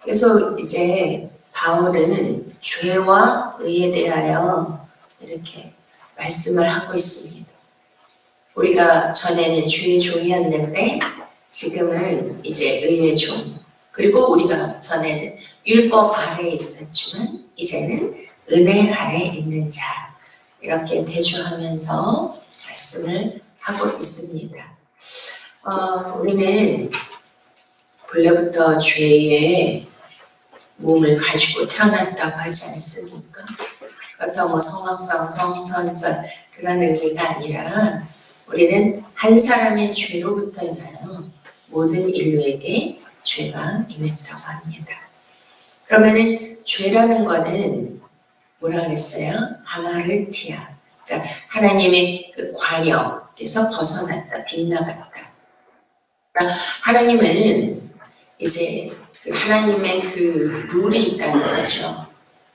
그래서 이제 바울은 죄와 의에 대하여 이렇게 말씀을 하고 있습니다. 우리가 전에는 죄의 종이었는데 지금은 이제 의의 종, 그리고 우리가 전에는 율법 아래에 있었지만 이제는 은혜 아래에 있는 자, 이렇게 대조하면서 말씀을 하고 있습니다. 우리는 본래부터 죄의 몸을 가지고 태어났다고 하지 않습니까? 그렇다고 뭐 성악성, 성선설 그런 의미가 아니라 우리는 한 사람의 죄로부터 인하여 모든 인류에게 죄가 임했다고 합니다. 그러면은 죄라는 거는 뭐라 그랬어요? 하마르티아. 그러니까 하나님의 그 관역에서 벗어났다, 빗나갔다. 그러니까 하나님은 이제 그 하나님의 그 룰이 있다는 거죠.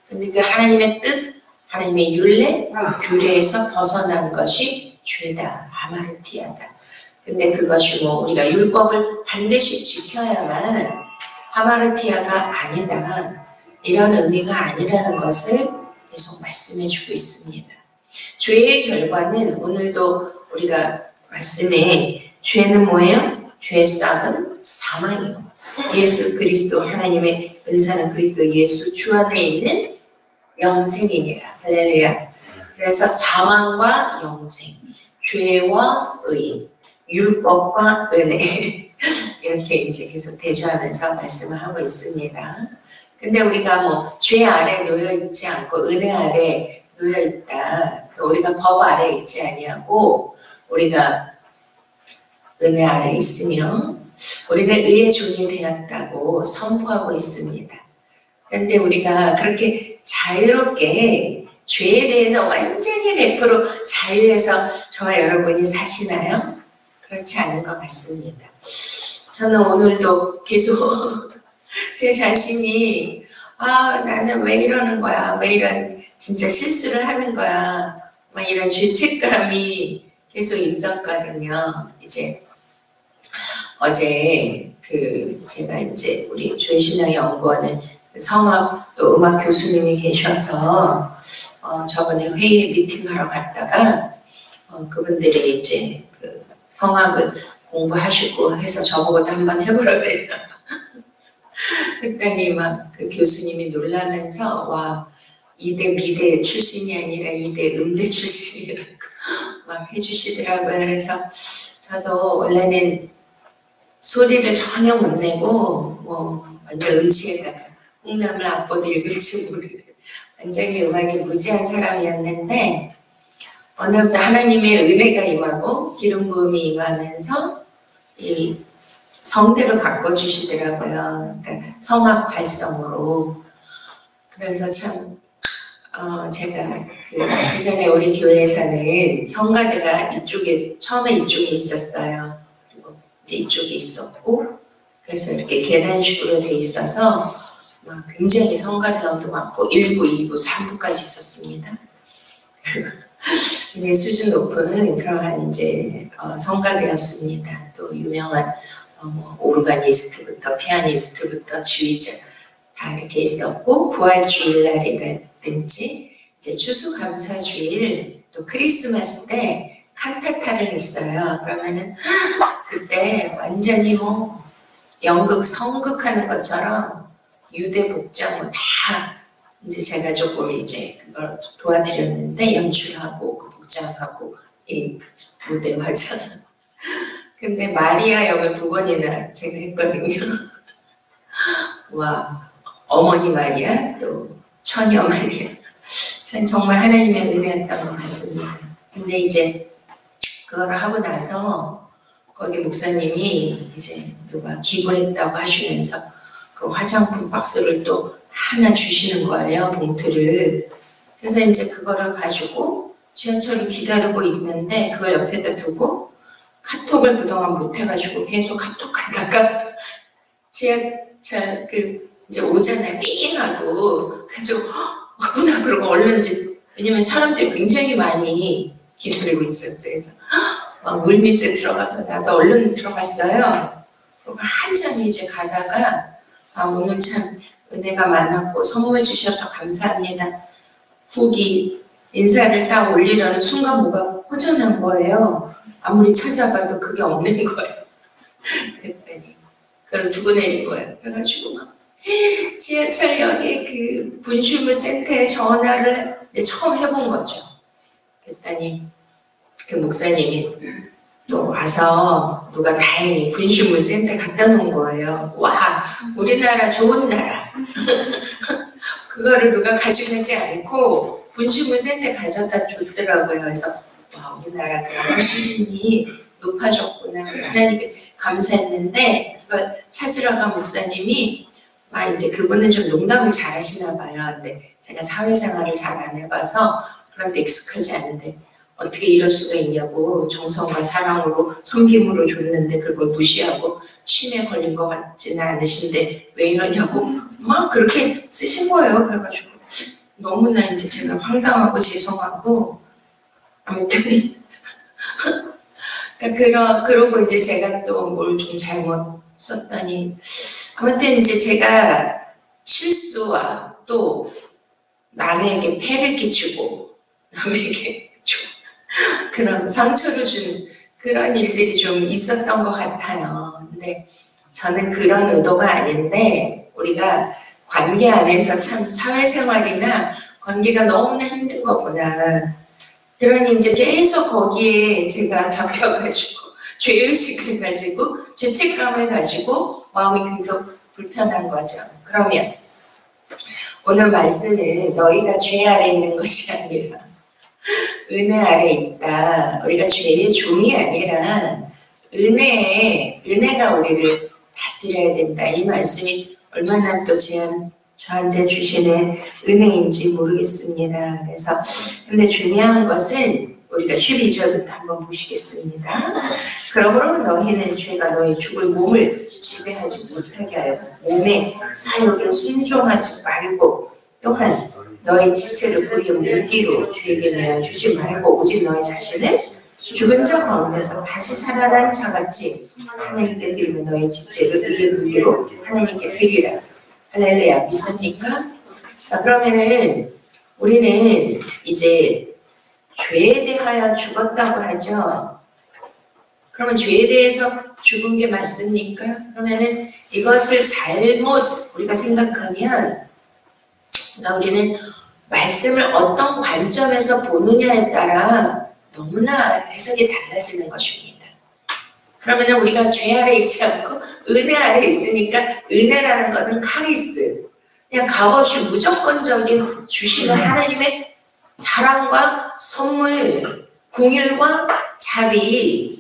근데 그 하나님의 뜻, 하나님의 율례, 규례에서 벗어난 것이 죄다, 하마르티아다. 근데 그것이 뭐 우리가 율법을 반드시 지켜야만 하마르티아가 아니다, 이런 의미가 아니라는 것을 계속 말씀해주고 있습니다. 죄의 결과는 오늘도 우리가 말씀에 죄는 뭐예요? 죄의 싹은 사망이요. 예수 그리스도 하나님의 은사는 그리스도 예수 주 안에 있는 영생이니라. 할렐루야. 그래서 사망과 영생, 죄와 의, 율법과 은혜 이렇게 이제 계속 대조하면서 말씀을 하고 있습니다. 근데 우리가 뭐 죄 아래 놓여 있지 않고 은혜 아래 놓여 있다. 또 우리가 법 아래 있지 아니하고 우리가 은혜 아래 있으며 우리는 의의 종이 되었다고 선포하고 있습니다. 그런데 우리가 그렇게 자유롭게 죄에 대해서 완전히 100% 자유해서 저와 여러분이 사시나요? 그렇지 않은 것 같습니다. 저는 오늘도 계속 제 자신이 나는 왜 이러는 거야? 왜 이런 진짜 실수를 하는 거야? 막 이런 죄책감이 계속 있었거든요. 이제 어제 제가 이제 우리 조회신앙연구원에 성악 또 음악 교수님이 계셔서 저번에 회의에 미팅하러 갔다가 그분들이 이제 그 성악을 공부하시고 해서 저보고도 한번 해보라 그래서 그랬더니 막 그 교수님이 놀라면서 와, 이대 미대 출신이 아니라 이대 음대 출신이라고 막 해주시더라고요. 그래서 저도 원래는 소리를 전혀 못 내고 뭐 완전 음치에다가 콩나물 악보도 읽을지 모르는 완전히 음악이 무지한 사람이었는데 어느 날 하나님의 은혜가 임하고 기름 부음이 임하면서 이 성대를 바꿔주시더라고요. 그러니까 성악 발성으로. 그래서 참 제가 그 전에 우리 교회에서는 성가대가 이쪽에 처음에 이쪽에 있었어요. 그리고 이제 이쪽에 있었고 그래서 이렇게 계단식으로 돼 있어서 막 굉장히 성가대원도 많고 1부, 2부, 3부까지 있었습니다. 근데 수준 높은 그러한 이제 성가대였습니다. 또 유명한 뭐 오르가니스트부터 피아니스트부터 지휘자 다 이렇게 있었고 부활주일날이든지 이제 추수감사주일 또 크리스마스 때 칸타타를 했어요. 그러면은 그때 완전히 뭐 연극 성극하는 것처럼 유대 복장을 다 이제 제가 조금 이제 그걸 도와드렸는데 연출하고 그 복장하고 이 무대 화장. 근데 마리아 역을 2번이나 제가 했거든요. 와, 어머니 마리아 또 처녀 마리아. 전 정말 하나님의 은혜였던 것 같습니다. 근데 이제 그걸 하고 나서 거기 목사님이 이제 누가 기부했다고 하시면서 그 화장품 박스를 또 하나 주시는 거예요, 봉투를. 그래서 이제 그거를 가지고 지하철을 기다리고 있는데 그걸 옆에다 두고 카톡을 그동안 못 해가지고 계속 카톡하다가 지하철 이제 오잖아요, 삥하고. 그래서 왔구나 그러고 얼른 이제 왜냐면 사람들이 굉장히 많이 기다리고 있었어요. 그래서 막 물 밑에 들어가서 나도 얼른 들어갔어요. 그리고 한참 이제 가다가 오늘 참 은혜가 많았고 선물 주셔서 감사합니다. 후기 인사를 딱 올리려는 순간 뭐가 허전한 거예요. 아무리 찾아봐도 그게 없는 거예요. 그랬더니 그걸 두고 내린 거예요. 그래가지고 막 지하철역에 그 분실물 센터에 전화를 이제 처음 해본 거죠. 그랬더니 그 목사님이 또 와서 누가 다행히 분실물 센터에 갖다 놓은 거예요. 와, 우리나라 좋은 나라. 그거를 누가 가져가지 않고 분실물 센터에 가져다 줬더라고요. 그래서 와, 우리나라 그런 수준이 높아졌구나. 하나님께 감사했는데 그걸 찾으러 간 목사님이 이제 그분은 좀 농담을 잘 하시나 봐요. 근데 제가 사회생활을 잘 안 해봐서 그런데 익숙하지 않은데 어떻게 이럴 수가 있냐고 정성과 사랑으로 섬김으로 줬는데 그걸 무시하고 치매 걸린 것 같지는 않으신데 왜 이러냐고 막 그렇게 쓰신 거예요. 그래가지고 너무나 이제 제가 황당하고 죄송하고 아무튼 그러고 이제 제가 또 뭘 좀 잘못 썼더니 아무튼 이제 제가 실수와 또 남에게 폐를 끼치고 남에게 좀 그런 상처를 주는 그런 일들이 좀 있었던 것 같아요. 근데 저는 그런 의도가 아닌데 우리가 관계 안에서 참 사회생활이나 관계가 너무나 힘든 거구나. 그러니 이제 계속 거기에 제가 잡혀가지고 죄의식을 가지고 죄책감을 가지고 마음이 계속 불편한 거죠. 그러면 오늘 말씀은 너희가 죄 아래 있는 것이 아니라 은혜 아래 있다. 우리가 죄의 종이 아니라 은혜가 우리를 다스려야 된다. 이 말씀이 얼마나 또 저한테 주시는 은혜인지 모르겠습니다. 그래서 근데 중요한 것은 우리가 12절부터 한번 보시겠습니다. 그러므로 너희는 죄가 너희 죽을 몸을 지배하지 못하게 하여 몸의 사욕에 순종하지 말고 또한 너희 지체를 그의 무기로 죄에게 내어주지 말고 오직 너희 자신을 죽은 자 가운데서 다시 살아난 자같이 하나님께 드리며 너희 지체를 그의 무기로 하나님께 드리라. 할렐루야. 믿습니까? 자, 그러면은 우리는 이제 죄에 대하여 죽었다고 하죠. 그러면 죄에 대해서 죽은 게 맞습니까? 그러면은 이것을 잘못 우리가 생각하면 우리는 말씀을 어떤 관점에서 보느냐에 따라 너무나 해석이 달라지는 것입니다. 그러면 우리가 죄 아래 있지 않고 은혜 아래 있으니까 은혜라는 것은 카리스, 그냥 값없이 무조건적인 주시는 하나님의 사랑과 선물, 공일과 자비,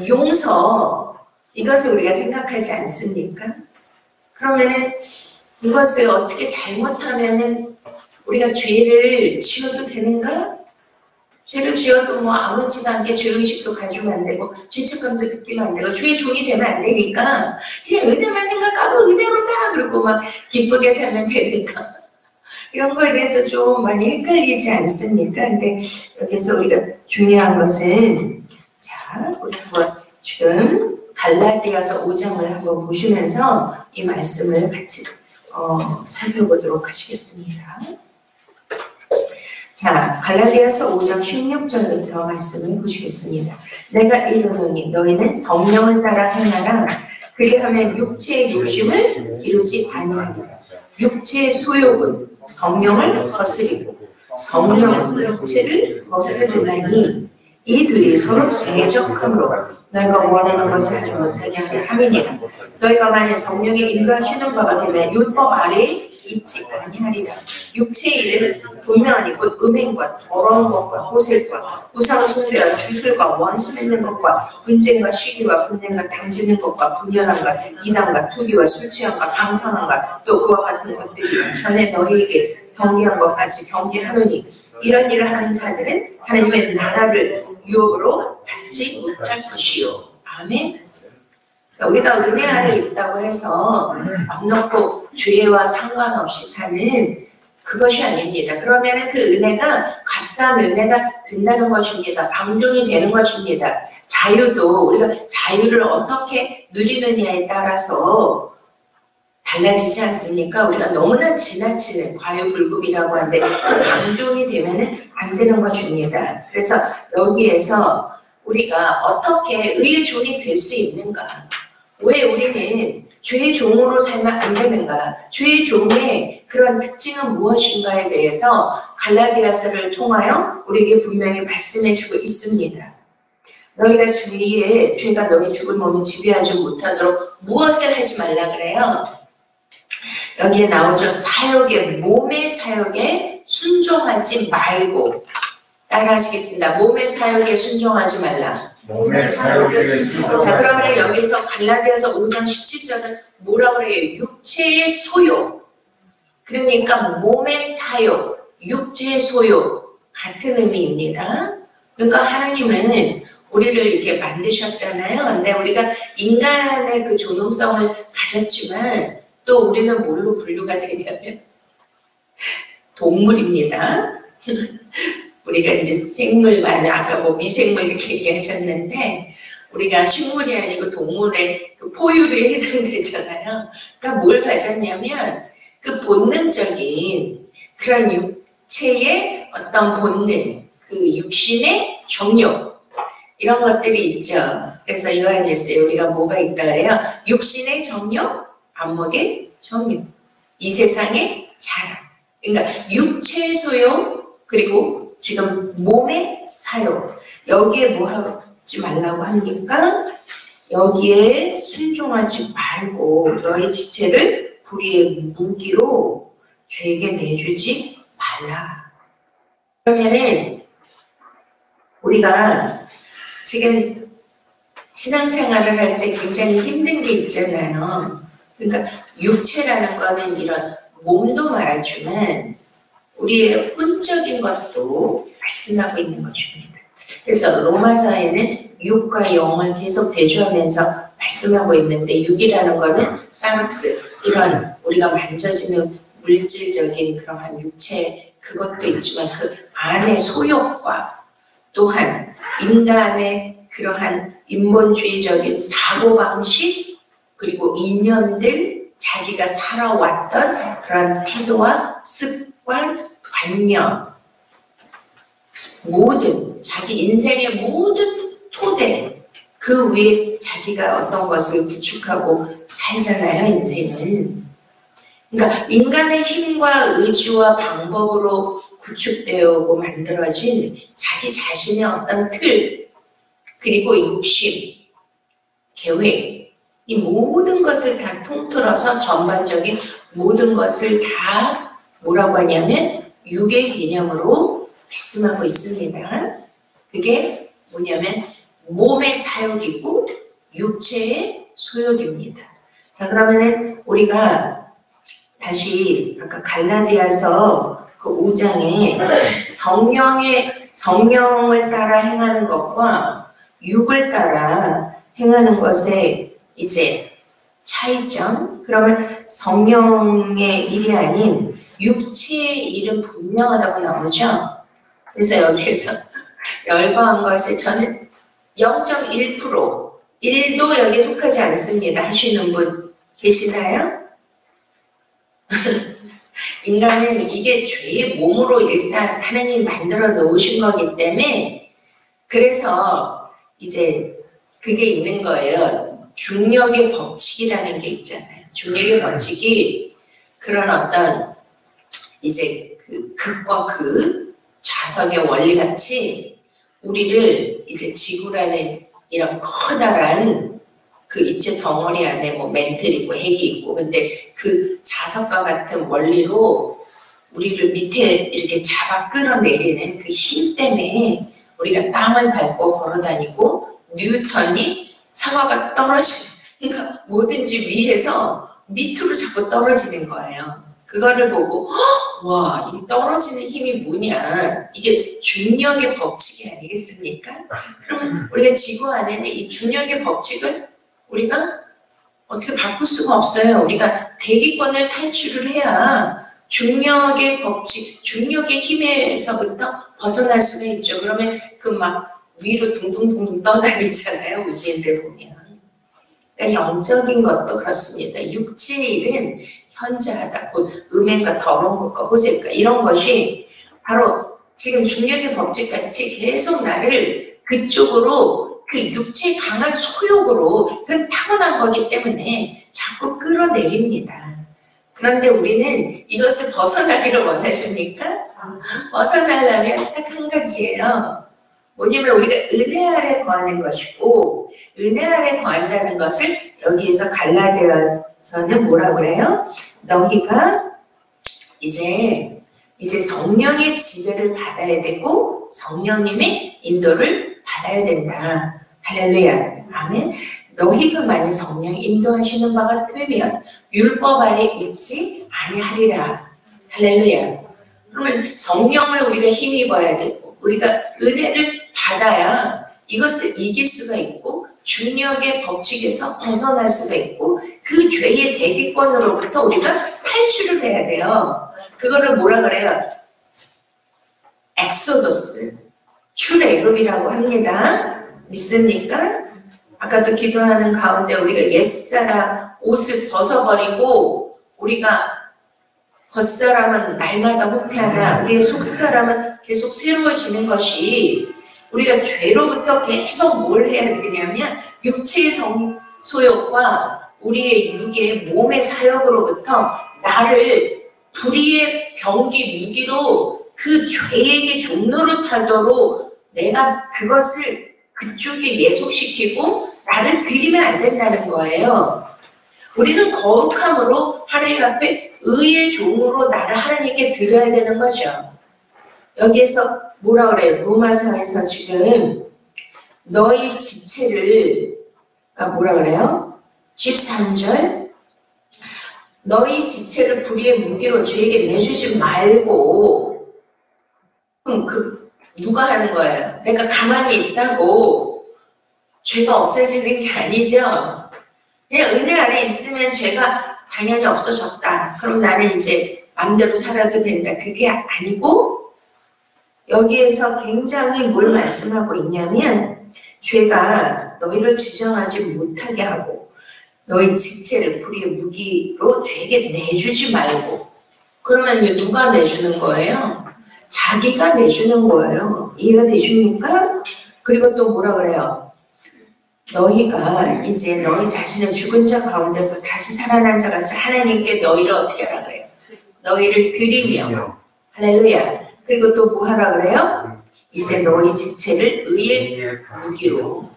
용서, 이것을 우리가 생각하지 않습니까? 그러면은 이것을 어떻게 잘못하면은 우리가 죄를 지어도 되는가? 죄를 지어도 뭐 아무렇지도 않게 죄의식도 가지면 안 되고 죄책감도 느끼면 안 되고 죄의 종이 되면 안 되니까 그냥 은혜만 생각하고 은혜로다 그러고 막 기쁘게 살면 되니까 이런 거에 대해서 좀 많이 헷갈리지 않습니까? 근데 여기서 우리가 중요한 것은 자, 우리 한번 지금 갈라디아서 5장을 한번 보시면서 이 말씀을 같이 살펴보도록 하시겠습니다. 자, 갈라디아서 5장 16절부터 말씀을 보시겠습니다. 내가 이르노니 너희는 성령을 따라 행하라. 그리하면 육체의 욕심을 이루지 아니하리라. 육체의 소욕은 성령을 거스리고 성령은 육체를 거스르나니 이 둘이 서로 대적함으로 너희가 원하는 것을 하지 못하게 하려 함이니라. 너희가 만일 성령의 인도하시는 바가 되면 율법 아래에 있지 아니하리라. 육체의 일은 분명하니 곧 음행과 더러운 것과 호색과 우상 숭배와 주술과 원수 맺는 것과 분쟁과 시기와 분쟁과 당짓는 것과 분열함과 이단과 투기와 술 취함과 방탕함과 또 그와 같은 것들이요 전에 너희에게 경계한 것 같이 경계하노니 이런 일을 하는 자들은 하나님의 나라를 유업으로 받지 못할 것이요. 아멘. 그러니까 우리가 은혜 아래 있다고 해서 맘 놓고 죄와 상관없이 사는 그것이 아닙니다. 그러면 그 은혜가 값싼 은혜가 된다는 것입니다. 방종이 되는 것입니다. 자유도 우리가 자유를 어떻게 누리느냐에 따라서 달라지지 않습니까? 우리가 너무나 지나치는 과유불급이라고 하는데 그 강조이 되면은 안 되는 것입니다. 그래서 여기에서 우리가 어떻게 의의 종이 될 수 있는가? 왜 우리는 죄의 종으로 살면 안 되는가? 죄의 종의 그런 특징은 무엇인가에 대해서 갈라디아서를 통하여 우리에게 분명히 말씀해주고 있습니다. 너희가 죄가 너희 죽은 몸을 지배하지 못하도록 무엇을 하지 말라 그래요? 여기에 나오죠. 몸의 사욕에 순종하지 말고. 따라 하시겠습니다. 몸의 사욕에 순종하지 말라. 몸의 사욕에 순종하지 자, 그러면 여기서 갈라디아서 5장 17절은 뭐라고 그래요? 육체의 소욕. 그러니까 몸의 사욕, 육체의 소욕 같은 의미입니다. 그러니까 하나님은 우리를 이렇게 만드셨잖아요. 근데 우리가 인간의 그 존엄성을 가졌지만 또 우리는 뭘로 분류가 되냐면 동물입니다. 우리가 이제 생물만 아까 뭐 미생물 이렇게 얘기하셨는데 우리가 식물이 아니고 동물의 그 포유류에 해당되잖아요. 그러니까 뭘 가졌냐면 그 본능적인 그런 육체의 어떤 본능, 그 육신의 정욕 이런 것들이 있죠. 그래서 요한일서에 우리가 뭐가 있다 그래요? 육신의 정욕, 안목의 정욕, 이 세상의 자랑. 그러니까 육체의 소욕 그리고 지금 몸의 사욕. 여기에 뭐 하지 말라고 합니까? 여기에 순종하지 말고 너의 지체를 불의의 무기로 죄에게 내주지 말라. 그러면은 우리가 지금 신앙생활을 할 때 굉장히 힘든 게 있잖아요. 그러니까 육체라는 거는 이런 몸도 말하지만 우리의 혼적인 것도 말씀하고 있는 것입니다. 그래서 로마서에는 육과 영을 계속 대조하면서 말씀하고 있는데 육이라는 거는 사르스 이런 우리가 만져지는 물질적인 그러한 육체 그것도 있지만 그 안의 소욕과 또한 인간의 그러한 인본주의적인 사고방식 그리고 이념들 자기가 살아왔던 그런 태도와 습관, 관념 모든 자기 인생의 모든 토대 그 위에 자기가 어떤 것을 구축하고 살잖아요. 인생은. 그러니까 인간의 힘과 의지와 방법으로 구축되고 만들어진 자기 자신의 어떤 틀 그리고 욕심, 계획 이 모든 것을 다 통틀어서 전반적인 모든 것을 다 뭐라고 하냐면 육의 개념으로 말씀하고 있습니다. 그게 뭐냐면 몸의 사욕이고 육체의 소욕입니다. 자 그러면은 우리가 다시 아까 갈라디아서 그 5장에 성령을 따라 행하는 것과 육을 따라 행하는 것에 이제 차이점. 그러면 성령의 일이 아닌 육체의 일은 분명하다고 나오죠. 그래서 여기에서 열거한 것에 저는 0.1% 1도 여기에 속하지 않습니다. 하시는 분 계시나요? 인간은 이게 죄의 몸으로 일단 하나님이 만들어 놓으신 거기 때문에 그래서 이제 그게 있는 거예요. 중력의 법칙이라는 게 있잖아요. 중력의 법칙이 그런 어떤 이제 그 극과 극 좌석의 원리 같이 우리를 이제 지구라는 이런 커다란 그 입체 덩어리 안에 뭐 멘틀 있고 핵이 있고 근데 그 자석과 같은 원리로 우리를 밑에 이렇게 잡아 끌어내리는 그 힘 때문에 우리가 땅을 밟고 걸어다니고 뉴턴이 상어가 떨어지는 그러니까 뭐든지 위에서 밑으로 자꾸 떨어지는 거예요. 그거를 보고 와, 이 떨어지는 힘이 뭐냐 이게 중력의 법칙이 아니겠습니까? 그러면 우리가 지구 안에는 이 중력의 법칙을 우리가 어떻게 바꿀 수가 없어요. 우리가 대기권을 탈출을 해야 중력의 법칙, 중력의 힘에서부터 벗어날 수가 있죠. 그러면 그 막 위로 둥둥둥둥 떠다니잖아요. 우주인들 보면. 그러니까 영적인 것도 그렇습니다. 육체의 일은 현재하다, 곧 음행과 더러운 것과 호색과 이런 것이 바로 지금 중력의 법칙같이 계속 나를 그쪽으로 그 육체의 강한 소욕으로 그 타고난 거기 때문에 자꾸 끌어내립니다. 그런데 우리는 이것을 벗어나기를 원하십니까? 벗어나려면 딱 한 가지예요. 뭐냐면 우리가 은혜 아래 거하는 것이고, 은혜 아래 거한다는 것을 여기에서 갈라디아서는 뭐라고 그래요? 너희가 이제 성령의 지배를 받아야 되고 성령님의 인도를 받아야 된다. 할렐루야. 아멘. 너희가 만약 성령 인도하시는 바가 되면 율법 아래 있지 아니하리라. 할렐루야. 그러면 성령을 우리가 힘입어야 되고 우리가 은혜를 받아야 이것을 이길 수가 있고 중력의 법칙에서 벗어날 수가 있고 그 죄의 대기권으로부터 우리가 탈출을 해야 돼요. 그거를 뭐라 그래요? 엑소더스, 출애굽이라고 합니다. 믿습니까? 아까도 기도하는 가운데 우리가 옛사람 옷을 벗어버리고 우리가 겉사람은 날마다 후패하나 우리의 속사람은 계속 새로워지는 것이 우리가 죄로부터 계속 뭘 해야 되냐면 육체의 소욕과 우리의 육의 몸의 사역으로부터 나를 불의의 병기 무기로 그 죄에게 종로를 타도록 내가 그것을 그쪽에 예속시키고 나를 들이면 안 된다는 거예요. 우리는 거룩함으로 하나님 앞에 의의 종으로 나를 하나님께 드려야 되는 거죠. 여기에서 뭐라 그래요? 로마서에서 지금 너희 지체를 뭐라 그래요? 13절 너희 지체를 불의의 무기로 죄에게 내주지 말고 그럼 누가 하는 거예요? 내가 가만히 있다고 죄가 없어지는 게 아니죠. 그냥 은혜 안에 있으면 죄가 당연히 없어졌다. 그럼 나는 이제 마음대로 살아도 된다. 그게 아니고 여기에서 굉장히 뭘 말씀하고 있냐면 죄가 너희를 주장하지 못하게 하고 너희 지체를 불의의 무기로 죄에게 내주지 말고 그러면 누가 내주는 거예요? 자기가 내주는 거예요. 이해가 되십니까? 그리고 또 뭐라 그래요? 너희가 이제 너희 자신의 죽은 자 가운데서 다시 살아난 자 같이 하나님께 너희를 어떻게 하라 그래요? 너희를 드리며 할렐루야. 그리고 또 뭐 하라 그래요? 이제 너희 지체를 의의 무기로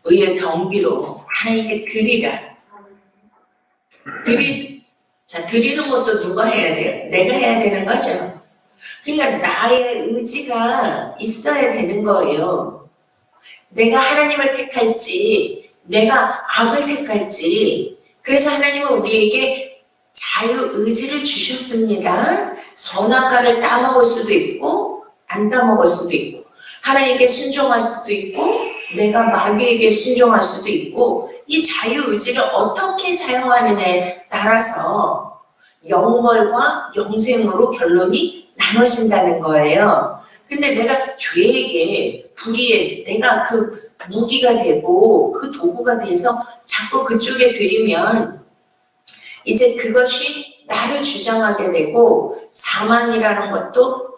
의의 병기로 하나님께 드리라. 드리는 것도 누가 해야 돼요? 내가 해야 되는 거죠. 그러니까 나의 의지가 있어야 되는 거예요. 내가 하나님을 택할지 내가 악을 택할지. 그래서 하나님은 우리에게 자유의지를 주셨습니다. 선악과를 따먹을 수도 있고 안 따먹을 수도 있고 하나님께 순종할 수도 있고 내가 마귀에게 순종할 수도 있고 이 자유의지를 어떻게 사용하느냐에 따라서 영벌과 영생으로 결론이 나눠진다는 거예요. 근데 내가 죄에게 불의에 내가 그 무기가 되고 그 도구가 돼서 자꾸 그쪽에 들이면 이제 그것이 나를 주장하게 되고 사망이라는 것도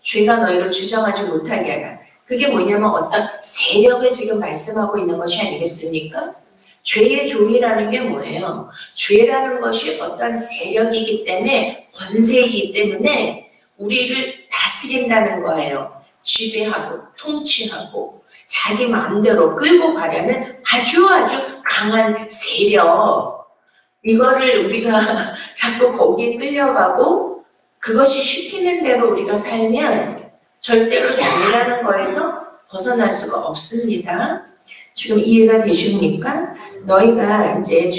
죄가 너희를 주장하지 못하게 하라. 그게 뭐냐면 어떤 세력을 지금 말씀하고 있는 것이 아니겠습니까? 죄의 종이라는 게 뭐예요? 죄라는 것이 어떤 세력이기 때문에 권세이기 때문에 우리를 다스린다는 거예요. 지배하고 통치하고 자기 마음대로 끌고 가려는 아주 강한 세력. 이거를 우리가 자꾸 거기에 끌려가고 그것이 시키는 대로 우리가 살면 절대로 죄라는 거에서 벗어날 수가 없습니다. 지금 이해가 되십니까? 너희가 이제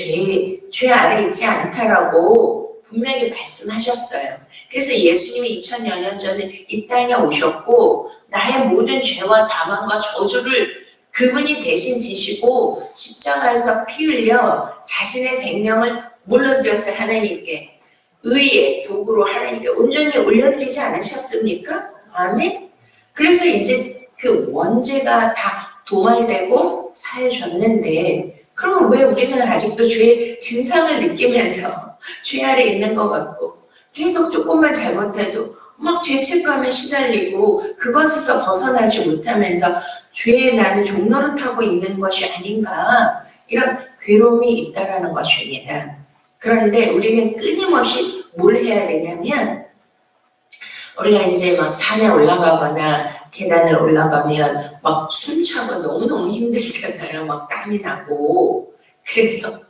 죄 아래 있지 않다라고 분명히 말씀하셨어요. 그래서 예수님이 2000여 년 전에 이 땅에 오셨고 나의 모든 죄와 사망과 저주를 그분이 대신 지시고 십자가에서 피 흘려 자신의 생명을 물려드렸어요. 하나님께. 의의 도구로 하나님께 온전히 올려드리지 않으셨습니까? 아멘? 그래서 이제 그 원죄가 다 도말되고 사해졌는데 그러면 왜 우리는 아직도 죄의 진상을 느끼면서 죄 아래 있는 것 같고 계속 조금만 잘못해도 막 죄책감에 시달리고 그것에서 벗어나지 못하면서 죄에 나는 종노릇하고 있는 것이 아닌가, 이런 괴로움이 있다라는 것입니다. 그런데 우리는 끊임없이 뭘 해야 되냐면, 우리가 이제 막 산에 올라가거나 계단을 올라가면 막 숨차고 너무너무 힘들잖아요. 막 땀이 나고. 그래서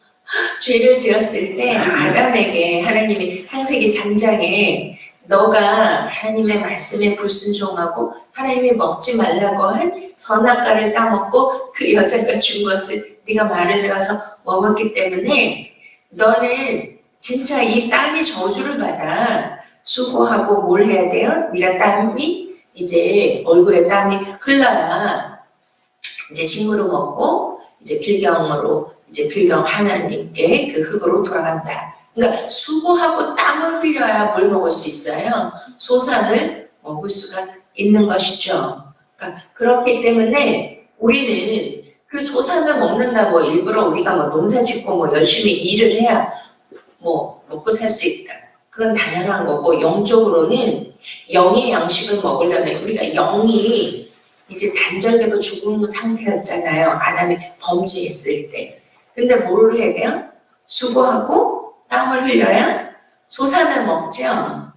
죄를 지었을 때 아담에게 하나님이 창세기 3장에 너가 하나님의 말씀에 불순종하고 하나님이 먹지 말라고 한 선악과를 따먹고 그 여자가 준 것을 네가 말을 들어서 먹었기 때문에 너는 진짜 이 땅의 저주를 받아. 수고하고 뭘 해야 돼요? 네가 땀이 이제 얼굴에 땀이 흘러야 이제 식물을 먹고 이제 빌경 하나님께 그 흙으로 돌아간다. 그러니까 수고하고 땀을 흘려야 뭘 먹을 수 있어요? 소산을 먹을 수가 있는 것이죠. 그러니까 그렇기 때문에 우리는 그 소산을 먹는다고 일부러 우리가 뭐 농사 짓고 뭐 열심히 일을 해야 뭐 먹고 살 수 있다. 그건 당연한 거고, 영적으로는 영의 양식을 먹으려면 우리가 영이 이제 단절되고 죽은 상태였잖아요. 아담이 범죄했을 때. 근데 뭘 해야 돼요? 수고하고 땀을 흘려야 소산을 먹죠.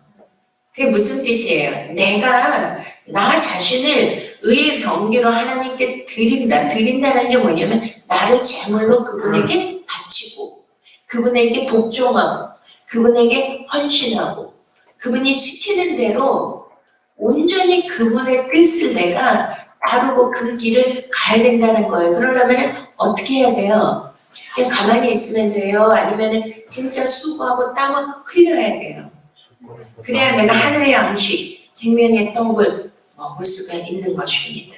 그게 무슨 뜻이에요? 내가 나 자신을 의의 병기로 하나님께 드린다. 드린다는 게 뭐냐면 나를 제물로 그분에게 바치고 그분에게 복종하고 그분에게 헌신하고 그분이 시키는 대로 온전히 그분의 뜻을 내가 따르고 그 길을 가야 된다는 거예요. 그러려면 어떻게 해야 돼요? 그냥 가만히 있으면 돼요? 아니면 진짜 수고하고 땀을 흘려야 돼요? 그래야 내가 하늘의 양식, 생명의 떡을 먹을 수가 있는 것입니다.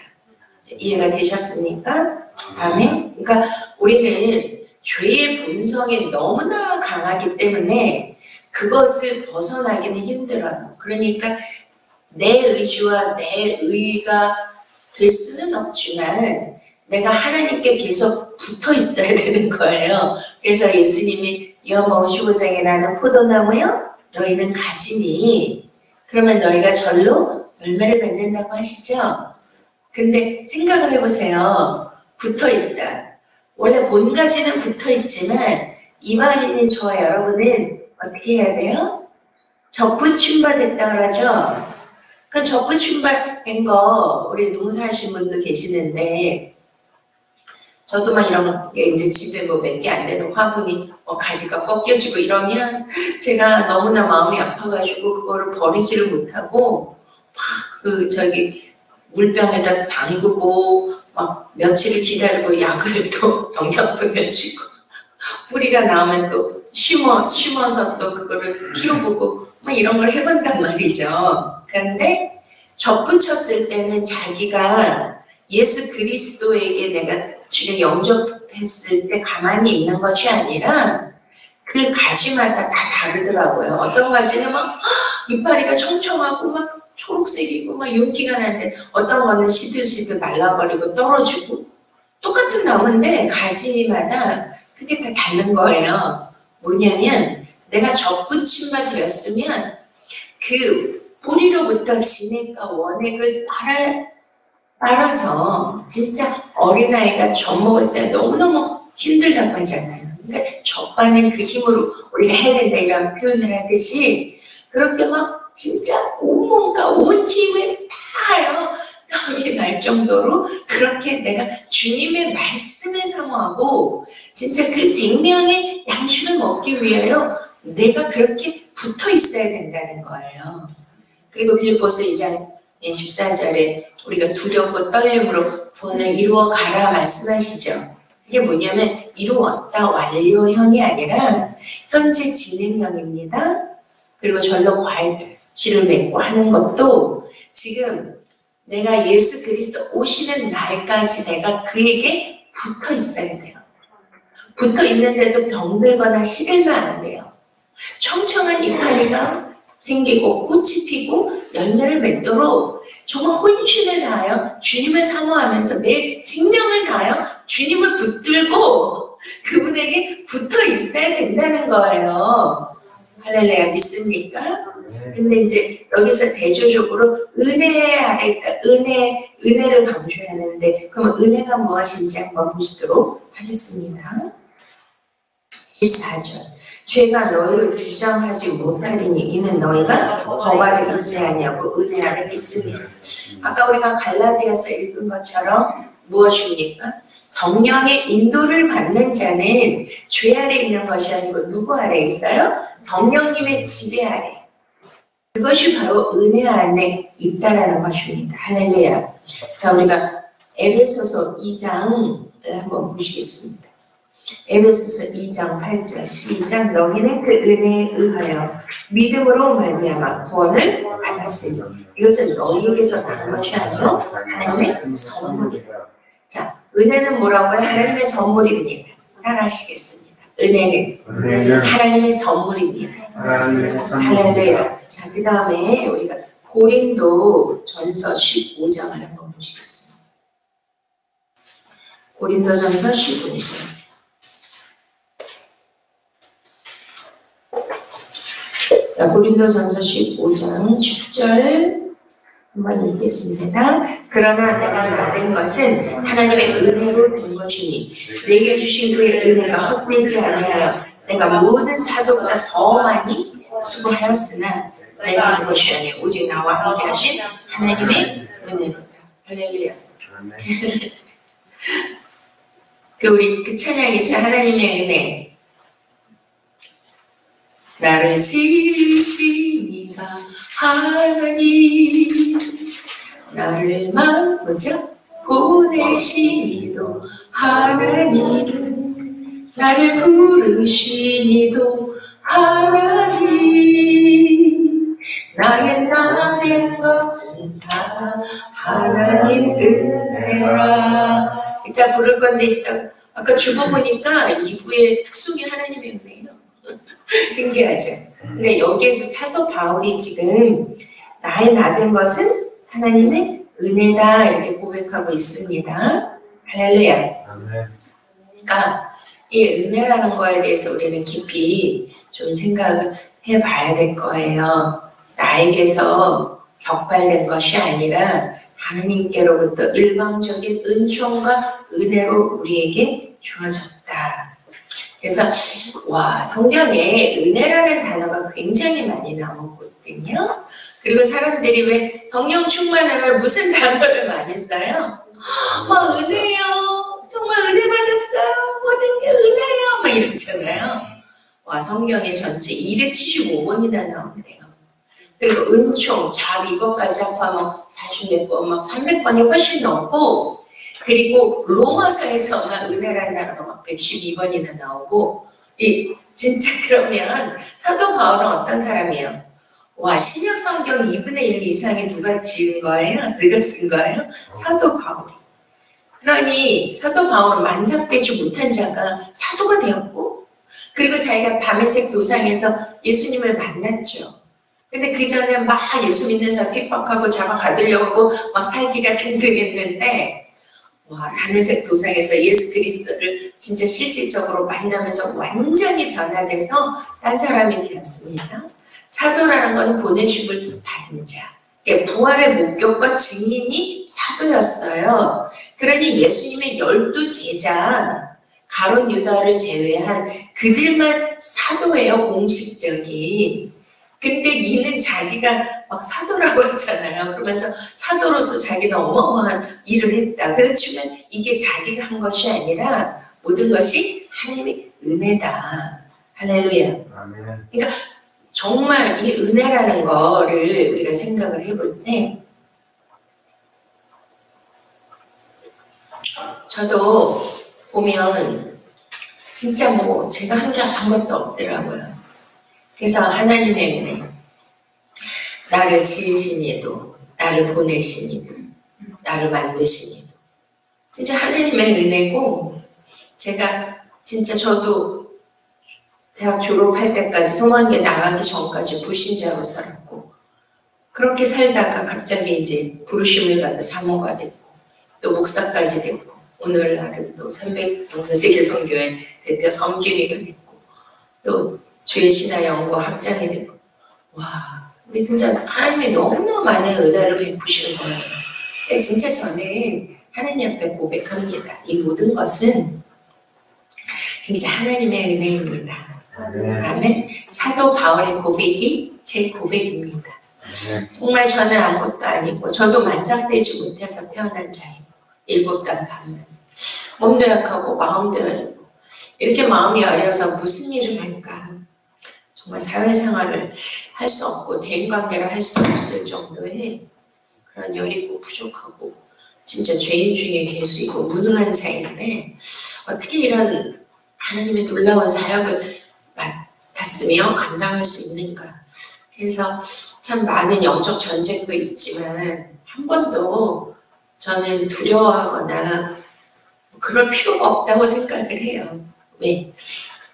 이해가 되셨습니까? 아멘? 그러니까 우리는 죄의 본성이 너무나 강하기 때문에 그것을 벗어나기는 힘들어요. 그러니까 내 의지와 내 의가 될 수는 없지만 내가 하나님께 계속 붙어 있어야 되는 거예요. 그래서 예수님이 요한복음 15장에 나는 포도나무요 너희는 가지니 그러면 너희가 절로 열매를 맺는다고 하시죠. 근데 생각을 해보세요. 붙어 있다. 원래 본가지는 붙어 있지만 이방인인 저와 여러분은 어떻게 해야 돼요? 적부침바 됐다 그러죠. 그 적부침바 된 거 우리 농사하신 분도 계시는데 저도 막 이런 게 이제 집에 뭐 몇 개 안 되는 화분이 가지가 꺾여지고 이러면 제가 너무나 마음이 아파가지고 그거를 버리지를 못하고 막 물병에다 담그고 막 며칠을 기다리고 약을 또 영양분을 주고 뿌리가 나오면 또 심어서 또 그거를 키워보고 막 이런 걸 해본단 말이죠. 그런데 접붙였을 때는 자기가 예수 그리스도에게 내가 지금 영접했을 때 가만히 있는 것이 아니라 그 가지마다 다 다르더라고요. 어떤 가지는 막 이파리가 청청하고 막 초록색이고 막 윤기가 나는데 어떤 거는 시들시들 말라버리고 떨어지고 똑같은 나무인데 가지마다 그게 다 다른 거예요. 뭐냐면 내가 접붙임바 되었으면 그 뿌리로부터 진액과 원액을 따라서 진짜 어린아이가 젖 먹을 때 너무너무 힘들다고 하잖아요. 그러니까 젖바는 그 힘으로 우리가 해야 된다 이런 표현을 하듯이 그렇게 막 진짜 온몸과 온 힘을 다요. 땀이 날 정도로 그렇게 내가 주님의 말씀을 사모하고 진짜 그 생명의 양식을 먹기 위하여 내가 그렇게 붙어 있어야 된다는 거예요. 그리고 빌립보서 2장 14절에 우리가 두렵고 떨림으로 구원을 이루어 가라 말씀하시죠. 이게 뭐냐면 이루었다 완료형이 아니라 현재 진행형입니다. 그리고 절로 과실을 맺고 하는 것도 지금 내가 예수 그리스도 오시는 날까지 내가 그에게 붙어 있어야 돼요. 붙어 있는데도 병들거나 시들면 안 돼요. 청청한 이파리가 생기고 꽃이 피고 열매를 맺도록 정말 혼신을 다하여 주님을 사모하면서 내 생명을 다하여 주님을 붙들고 그분에게 붙어 있어야 된다는 거예요. 할렐루야, 믿습니까? 근데 이제 여기서 대조적으로 은혜 아래 있다. 은혜를 강조하는데, 그럼 은혜가 무엇인지 한번 보시도록 하겠습니다. 14절. 죄가 너희를 주장하지 못하리니 이는 너희가 법 아래 있지 아니하고 은혜 아래 있으니. 아까 우리가 갈라디아서 읽은 것처럼 무엇입니까? 성령의 인도를 받는 자는 죄 아래 있는 것이 아니고 누구 아래 있어요? 성령님의 지배 아래. 그것이 바로 은혜 안에 있다라는 것입니다. 할렐루야. 자, 우리가 에베소서 2장을 한번 보시겠습니다. 에베소서 2장 8절 시작. 너희는 그 은혜에 의하여 믿음으로 말미암아 구원을 받았으니 이것은 너희에게서 난 것이 아니요 하나님의 선물이다. 자, 은혜는 뭐라고요? 하나님의 선물입니다. 따라하시겠습니다. 은혜는 하나님의 선물입니다. 할렐루야. 자, 그 다음에 우리가 고린도 전서 15장을 한번 보시겠습니다. 고린도 전서 15장. 자, 고린도 전서 15장 10절 한번 읽겠습니다. 그러나 내가 받은 것은 하나님의 은혜로 된 것이니 내게 주신 그의 은혜가 헛되지 아니하여 내가 모든 사도보다 더 많이 수고하였으나 내가 한 것이 아니요 오직 나와 함께 하신 하나님의 은혜로다. 할렐루야. 우리 그 찬양 있죠? 하나님의 은혜. 나를 지으시니가 하나님, 나를 뭐죠? 보내시니도 하나님, 나를 부르시니도 하나님, 나의 나 된 것은 다 하나님 은혜라. 이따 부를 건데 이따 아까 주보 보니까 2부의 특송이 하나님의 은혜예요. 신기하죠? 근데 여기에서 사도 바울이 지금 나의 나 된 것은 하나님의 은혜다 이렇게 고백하고 있습니다. 할렐루야. 그러니까 이 은혜라는 거에 대해서 우리는 깊이 좀 생각을 해봐야 될 거예요. 나에게서 격발된 것이 아니라 하나님께로부터 일방적인 은총과 은혜로 우리에게 주어졌다. 그래서 와, 성경에 은혜라는 단어가 굉장히 많이 나오거든요. 그리고 사람들이 왜 성령 충만하면 무슨 단어를 많이 써요? 은혜요. 정말 은혜 받았어요. 모든 게 은혜요. 막 이러잖아요. 와, 성경에 전체 275번이나 나온대요. 그리고 은총, 자비 이것까지 합하면 40몇 번, 막 300번이 훨씬 넘고, 그리고 로마서에서만 은혜라는 단어가 막 112번이나 나오고, 진짜 그러면 사도 바울은 어떤 사람이에요? 와, 신약 성경 2분의 1 이상이 누가 지은 거예요? 누가 쓴 거예요? 사도 바울이. 그러니 사도 바울은 만삭되지 못한 자가 사도가 되었고, 그리고 자기가 다메섹 도상에서 예수님을 만났죠. 근데 그 전에 막 예수 믿는 사람 핍박하고 잡아가두려고 막 살기가 든든했는데, 와, 다메섹 도상에서 예수 그리스도를 진짜 실질적으로 만나면서 완전히 변화돼서 딴 사람이 되었습니다. 사도라는 건 보내심을 받은 자, 부활의 목격과 증인이 사도였어요. 그러니 예수님의 12 제자, 가룟 유다를 제외한 그들만 사도예요, 공식적인. 근데 이는 자기가 막 사도라고 했잖아요. 그러면서 사도로서 자기는 어마어마한 일을 했다. 그렇지만 이게 자기가 한 것이 아니라 모든 것이 하나님의 은혜다. 할렐루야. 그러니까 정말 이 은혜라는 거를 우리가 생각을 해볼 때, 저도 보면 진짜 뭐 제가 한 게 아무것도 없더라고요. 그래서 하나님의 은혜, 나를 지으시니도, 나를 보내시니도, 나를 만드시니도, 진짜 하나님의 은혜고, 제가 진짜 저도 대학 졸업할 때까지 송환계 나가기 전까지 불신자로 살았고, 그렇게 살다가 갑자기 이제 부르심을 받아 사모가 됐고, 또 목사까지 됐고, 오늘날은 또 삼백동서세계선교회 대표 섬김이가 됐고 또 주의 신화 연구 학장이 됐고 와 우리 진짜 하나님이 너무나 많은 은혜를 베푸시는 거예요. 근데 진짜 저는 하나님 앞에 고백합니다. 이 모든 것은 진짜 하나님의 은혜입니다. 아멘. 사도 바울의 고백이 제 고백입니다. 정말 저는 아무것도 아니고 저도 만삭되지 못해서 태어난 자이고 7단 반만 몸도 약하고 마음도 여리고 이렇게 마음이 여려서 무슨 일을 할까 정말 사회생활을 할 수 없고 대인관계를 할 수 없을 정도의 그런 여리고 부족하고 진짜 죄인 중에 괴수이고 무능한 자인데 어떻게 이런 하나님의 놀라운 사역을 맡았으며 감당할 수 있는가. 그래서 참 많은 영적 전쟁도 있지만 한 번도 저는 두려워하거나 그럴 필요가 없다고 생각을 해요. 왜?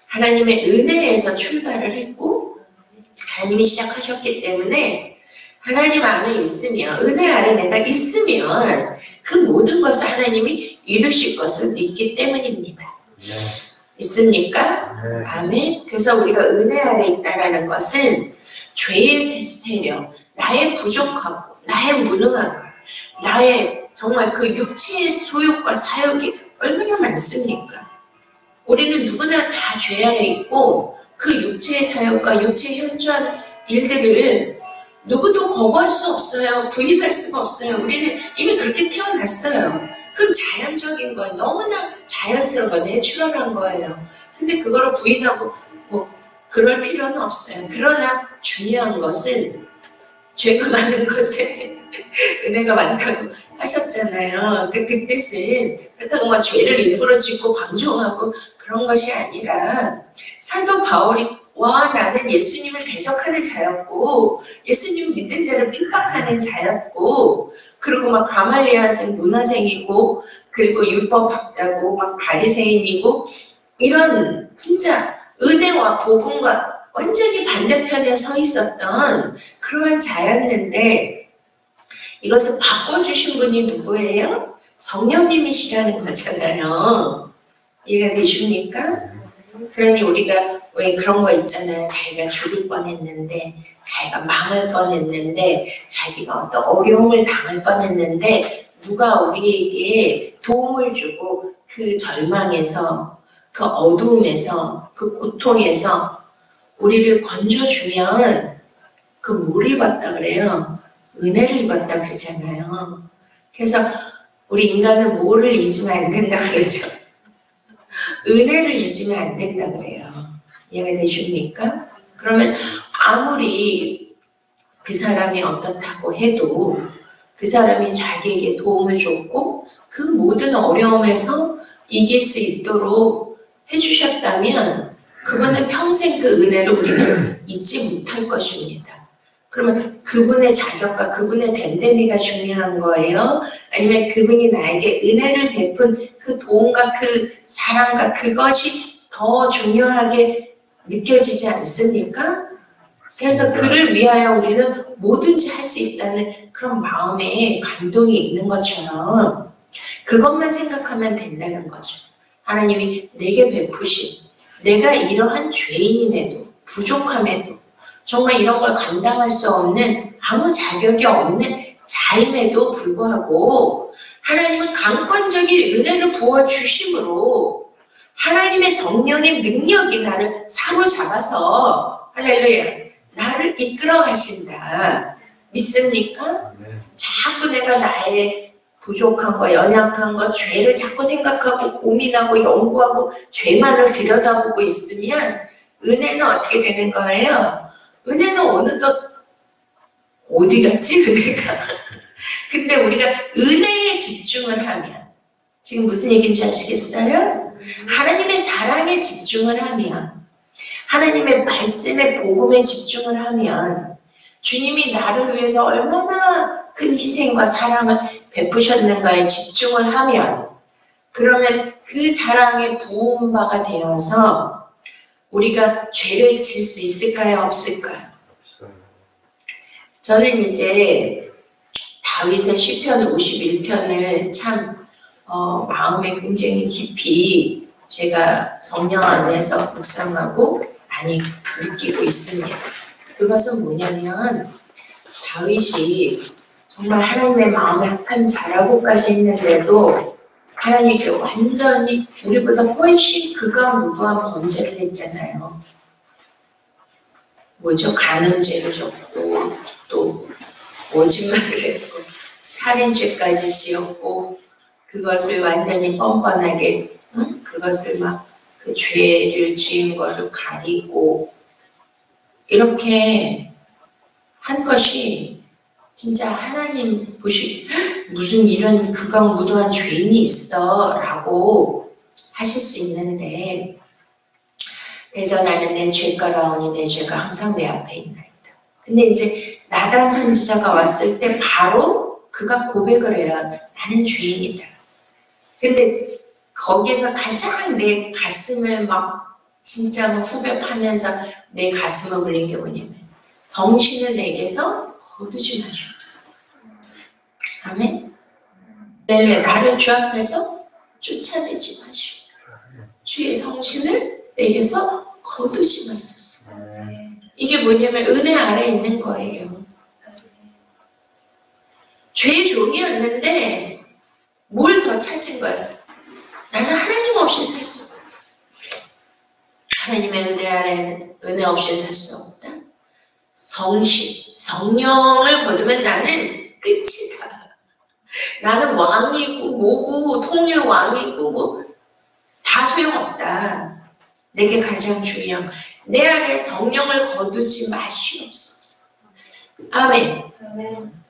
하나님의 은혜에서 출발을 했고 하나님이 시작하셨기 때문에 하나님 안에 있으면 은혜 아래 내가 있으면 그 모든 것을 하나님이 이루실 것을 믿기 때문입니다. 있습니까? 아멘. 그래서 우리가 은혜 아래 있다라는 것은 죄의 세력, 나의 부족하고 나의 무능한 것, 나의 정말 그 육체의 소욕과 사욕이 얼마나 많습니까? 우리는 누구나 다 죄 안에 있고 그 육체의 사욕과 육체의 현저한 일들을 누구도 거부할 수 없어요. 부인할 수가 없어요. 우리는 이미 그렇게 태어났어요. 그건 자연적인 거예요. 너무나 자연스러운 거, 내추럴한 거예요. 근데 그거를 부인하고 뭐 그럴 필요는 없어요. 그러나 중요한 것은 죄가 많은 것에 은혜가 많다고 하셨잖아요. 그 뜻은 그렇다고 막 죄를 일부러 짓고 방종하고 그런 것이 아니라 사도 바울이 와 나는 예수님을 대적하는 자였고 예수님 믿는 자를 핍박하는 자였고 그리고 막 가말리아생 문화쟁이고 그리고 율법학자고 막 바리새인이고 이런 진짜 은혜와 복음과 완전히 반대편에 서 있었던 그러한 자였는데 이것을 바꿔주신 분이 누구예요? 성령님이시라는 거잖아요. 이해가 되십니까? 그러니 우리가 왜 그런 거 있잖아요. 자기가 죽을 뻔했는데 자기가 망할 뻔했는데 자기가 어떤 어려움을 당할 뻔했는데 누가 우리에게 도움을 주고 그 절망에서 그 어두움에서 그 고통에서 우리를 건져주면 그 뭘 입었다 그래요? 은혜를 입었다 그러잖아요. 그래서 우리 인간은 뭐를 잊으면 안 된다 그러죠. 은혜를 잊으면 안 된다 그래요. 이해가 되십니까? 그러면 아무리 그 사람이 어떻다고 해도 그 사람이 자기에게 도움을 줬고 그 모든 어려움에서 이길 수 있도록 해주셨다면 그분은 평생 그 은혜를 우리는 잊지 못할 것입니다. 그러면 그분의 자격과 그분의 됨됨이가 중요한 거예요? 아니면 그분이 나에게 은혜를 베푼 그 도움과 그 사랑과 그것이 더 중요하게 느껴지지 않습니까? 그래서 그를 위하여 우리는 뭐든지 할 수 있다는 그런 마음에 감동이 있는 것처럼 그것만 생각하면 된다는 거죠. 하나님이 내게 베푸신 내가 이러한 죄인임에도 부족함에도 정말 이런 걸 감당할 수 없는 아무 자격이 없는 자임에도 불구하고 하나님은 강권적인 은혜를 부어주심으로 하나님의 성령의 능력이 나를 사로잡아서 할렐루야 나를 이끌어 가신다. 믿습니까? 자꾸 내가 나의 부족한 거, 연약한 거, 죄를 자꾸 생각하고 고민하고 연구하고 죄만을 들여다보고 있으면 은혜는 어떻게 되는 거예요? 은혜는 어느덧 어디 갔지 은혜가? 근데 우리가 은혜에 집중을 하면 지금 무슨 얘기인지 아시겠어요? 하나님의 사랑에 집중을 하면 하나님의 말씀의 복음에 집중을 하면 주님이 나를 위해서 얼마나 큰 희생과 사랑을 베푸셨는가에 집중을 하면 그러면 그 사랑의 부음바가 되어서 우리가 죄를 질 수 있을까요? 없을까요? 저는 이제 다윗의 시편 51편을 참 마음에 굉장히 깊이 제가 성령 안에서 묵상하고 많이 느끼고 있습니다. 그것은 뭐냐면 다윗이 정말 하나님의 마음에 합한 자라고까지 했는데도 하나님께 완전히 우리보다 훨씬 극악무도한 범죄를 했잖아요. 뭐죠? 간음죄를 졌고 또 거짓말을 했고 살인죄까지 지었고 그것을 완전히 뻔뻔하게 그것을 막 그 죄를 지은 거를 가리고 이렇게 한 것이 진짜 하나님 보시 무슨 이런 극악무도한 죄인이 있어 라고 하실 수 있는데 대전하는 내 죄가라오니 내 죄가 항상 내 앞에 있나이다. 근데 이제 나단 선지자가 왔을 때 바로 그가 고백을 해요. 나는 죄인이다. 근데 거기서 가장 내 가슴을 막 진짜 후벼 파면서 내 가슴을 울린 게 뭐냐면 성신을 내게서 거두지 마시옵소서. 아멘. 나를 주 앞에서 쫓아내지 마시오. 주의 성신을 내게서 거두지 마소서. 이게 뭐냐면 은혜 아래 있는 거예요. 죄의 종이었는데 뭘 더 찾은 거야? 나는 하나님 없이 살 수 없다. 하나님의 은혜 아래는 은혜 없이 살 수 없다. 성신, 성령을 거두면 나는 끝이다. 나는 왕이고 뭐고 통일 왕이고 뭐 다 소용없다. 내게 가장 중요한 내 안에 성령을 거두지 마시옵소서. 아멘.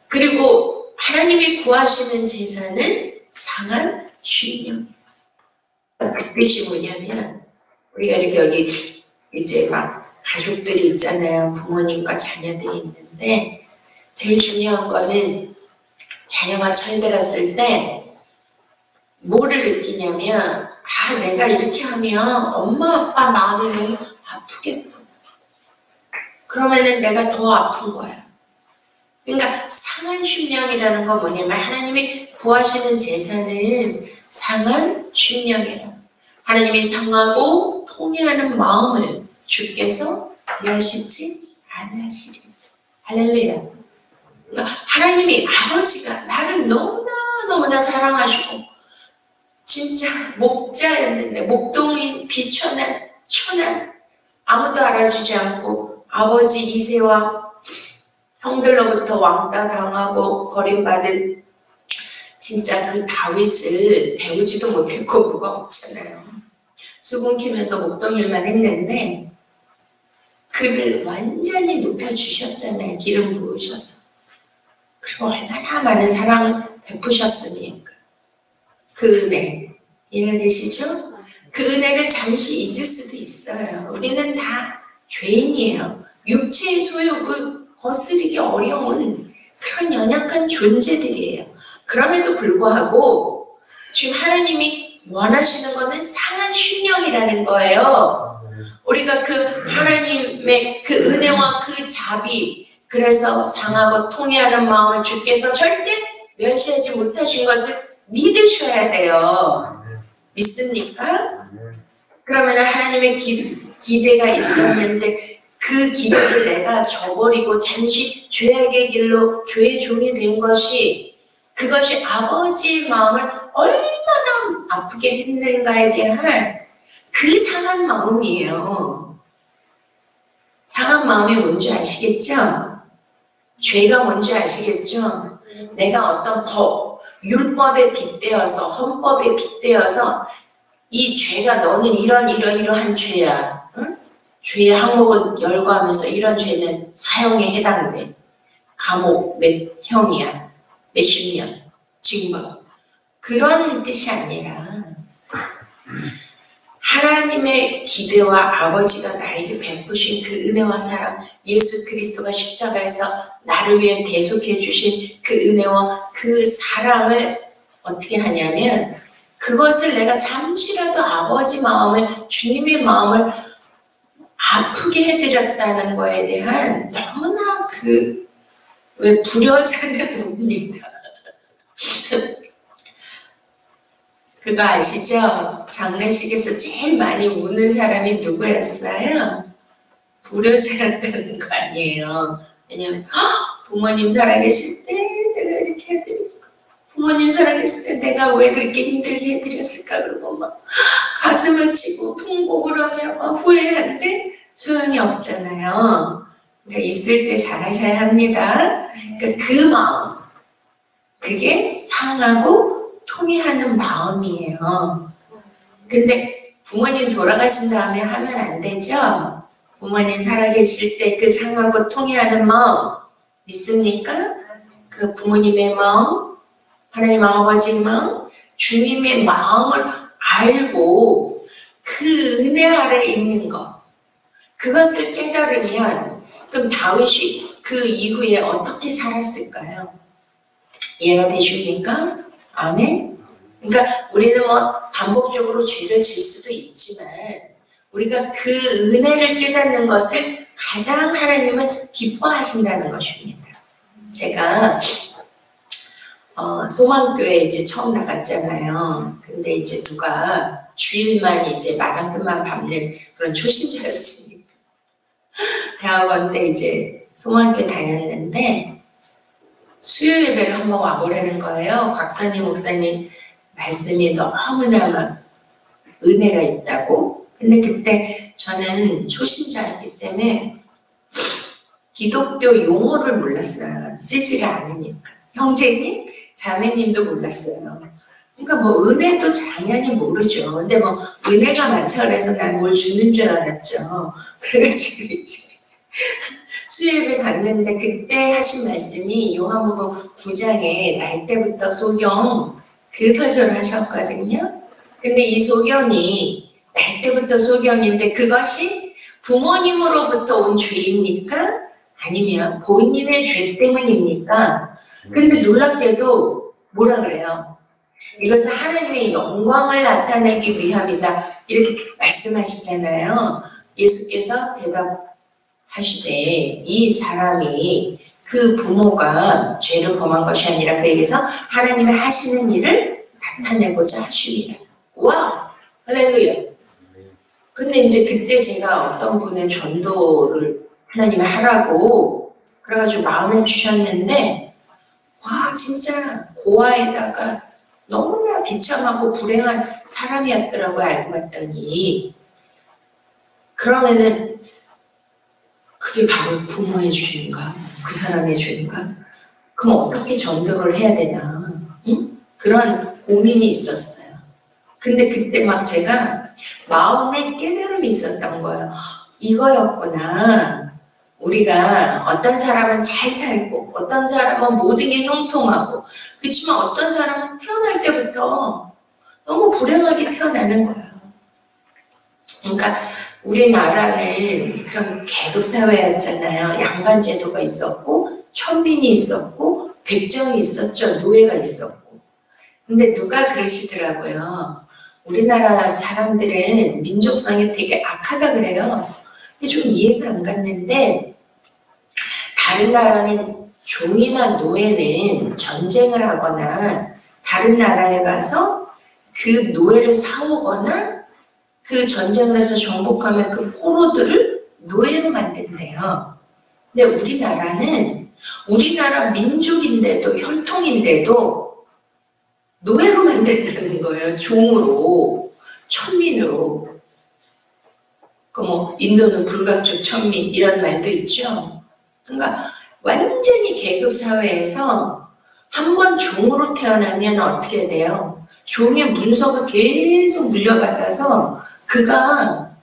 그리고 하나님이 구하시는 제사는 상한 쉰령. 그 뜻이 뭐냐면 우리가 이렇게 여기 이제 막 가족들이 있잖아요. 부모님과 자녀들이 있는데 제일 중요한 거는 자녀가 철들었을 때 뭐를 느끼냐면 내가 이렇게 하면 엄마 아빠 마음이 너무 아프겠구나. 그러면은 내가 더 아픈 거야. 그러니까 상한 쉰령이라는 건 뭐냐면 하나님이 구하시는 제사는 상한 쉰령이라. 하나님이 상하고 통회하는 마음을 주께서 멸시치 않으시리. 할렐루야. 그러니까 하나님이 아버지가 나를 너무나 사랑하시고 진짜 목자였는데 목동인 비천한 천한 아무도 알아주지 않고 아버지 이세와 형들로부터 왕따 당하고 버림받은 진짜 그 다윗을 배우지도 못했고 뭐가 없잖아요. 수군 키면서 목동일만 했는데 그를 완전히 높여주셨잖아요. 기름 부으셔서. 그리고 얼마나 많은 사랑을 베푸셨으니까. 그 은혜 이해되시죠? 그 은혜를 잠시 잊을 수도 있어요. 우리는 다 죄인이에요. 육체의 소욕을 거스르기 어려운 그런 연약한 존재들이에요. 그럼에도 불구하고 지금 하나님이 원하시는 것은 상한 쉰령이라는 거예요. 우리가 그 하나님의 그 은혜와 그 자비, 그래서 상하고 통회하는 마음을 주께서 절대 멸시하지 못하신 것을 믿으셔야 돼요. 믿습니까? 그러면 하나님의 기대가 있었는데 그 기대를 내가 저버리고 잠시 죄악의 길로 죄의 종이 된 것이 그것이 아버지의 마음을 얼마나 아프게 했는가에 대한 그 상한 마음이에요. 상한 마음이 뭔지 아시겠죠? 죄가 뭔지 아시겠죠? 내가 어떤 법, 율법에 빗대어서 헌법에 빗대어서 이 죄가 너는 이러한 죄야. 응? 죄의 항목을 열거하면서 이런 죄는 사형에 해당돼. 감옥 몇 형이야. 몇십 년. 징벌. 그런 뜻이 아니라 하나님의 기대와 아버지가 나에게 베푸신 그 은혜와 사랑, 예수 그리스도가 십자가에서 나를 위해 대속해 주신 그 은혜와 그 사랑을 어떻게 하냐면 그것을 내가 잠시라도 아버지 마음을, 주님의 마음을 아프게 해드렸다는 거에 대한 너무나 불효자는 뭡니다. 그거 아시죠? 장례식에서 제일 많이 우는 사람이 누구였어요? 불효자였다는 거 아니에요. 왜냐면 부모님 살아계실 때 내가 이렇게 해드리고 부모님 살아계실 때 내가 왜 그렇게 힘들게 해드렸을까 그러고 막 가슴을 치고 통곡을 하며 막 후회하는데 소용이 없잖아요. 그러니까 있을 때 잘하셔야 합니다. 그러니까 그 마음, 그게 상하고 통해하는 마음이에요. 근데 부모님 돌아가신 다음에 하면 안 되죠? 부모님 살아계실 때 그 상하고 통해하는 마음 믿습니까? 그 부모님의 마음, 하나님 아버지의 마음, 주님의 마음을 알고 그 은혜 아래 있는 것, 그것을 깨달으면 그럼 다윗이 그 이후에 어떻게 살았을까요? 이해가 되십니까? 아멘? 그러니까 우리는 뭐 반복적으로 죄를 질 수도 있지만 우리가 그 은혜를 깨닫는 것을 가장 하나님은 기뻐하신다는 것입니다. 제가 소망교회 이제 처음 나갔잖아요. 근데 이제 누가 주일만 이제 마당끝만 밟는 그런 초신자였습니다. 대학원 때 이제 소망교회 다녔는데 수요 예배를 한번 와보라는 거예요. 곽선희 목사님 말씀이 너무나 막 은혜가 있다고. 근데 그때 저는 초신자였기 때문에 기독교 용어를 몰랐어요. 쓰지가 않으니까. 형제님, 자매님도 몰랐어요. 그러니까 뭐 은혜도 당연히 모르죠. 근데 뭐 은혜가 많다 그래서 난 뭘 주는 줄 알았죠. 그래가지고 이제 수요예배 갔는데 그때 하신 말씀이 요한복음 9장에 날 때부터 소경 그 설교를 하셨거든요. 근데 이 소경이 날 때부터 소경인데 그것이 부모님으로부터 온 죄입니까? 아니면 본인의 죄 때문입니까? 근데 놀랍게도 뭐라 그래요? 이것은 하나님의 영광을 나타내기 위함이다. 이렇게 말씀하시잖아요. 예수께서 대답하시되 이 사람이 그 부모가 죄를 범한 것이 아니라 그에게서 하나님의 하시는 일을 나타내고자 하시니라. 와! 할렐루야! 근데 이제 그때 제가 어떤 분의 전도를 하나님이 하라고 그래가지고 마음에 주셨는데 와 진짜 고아에다가 너무나 비참하고 불행한 사람이었더라고요. 알고 봤더니 그러면은 그게 바로 부모의 죄인가? 그 사람의 죄인가? 그럼 어떻게 전도를 해야 되나? 응? 그런 고민이 있었어요. 근데 그때 막 제가 마음에 깨달음이 있었던 거예요. 이거였구나. 우리가 어떤 사람은 잘 살고 어떤 사람은 모든 게 형통하고 그렇지만 어떤 사람은 태어날 때부터 너무 불행하게 태어나는 거예요. 그러니까 우리나라는 그런 계급사회였잖아요. 양반제도가 있었고 천민이 있었고 백정이 있었죠. 노예가 있었고. 근데 누가 그러시더라고요. 우리나라 사람들은 민족성이 되게 악하다 그래요. 좀 이해가 안 갔는데 다른 나라는 종이나 노예는 전쟁을 하거나 다른 나라에 가서 그 노예를 사오거나 그 전쟁을 해서 정복하면 그 포로들을 노예로 만든대요. 근데 우리나라 민족인데도 혈통인데도 노예로 만든다는 거예요. 종으로, 천민으로. 뭐 인도는 불가촉 천민 이런 말도 있죠. 그러니까 완전히 계급 사회에서 한 번 종으로 태어나면 어떻게 돼요? 종의 문서가 계속 물려받아서 그가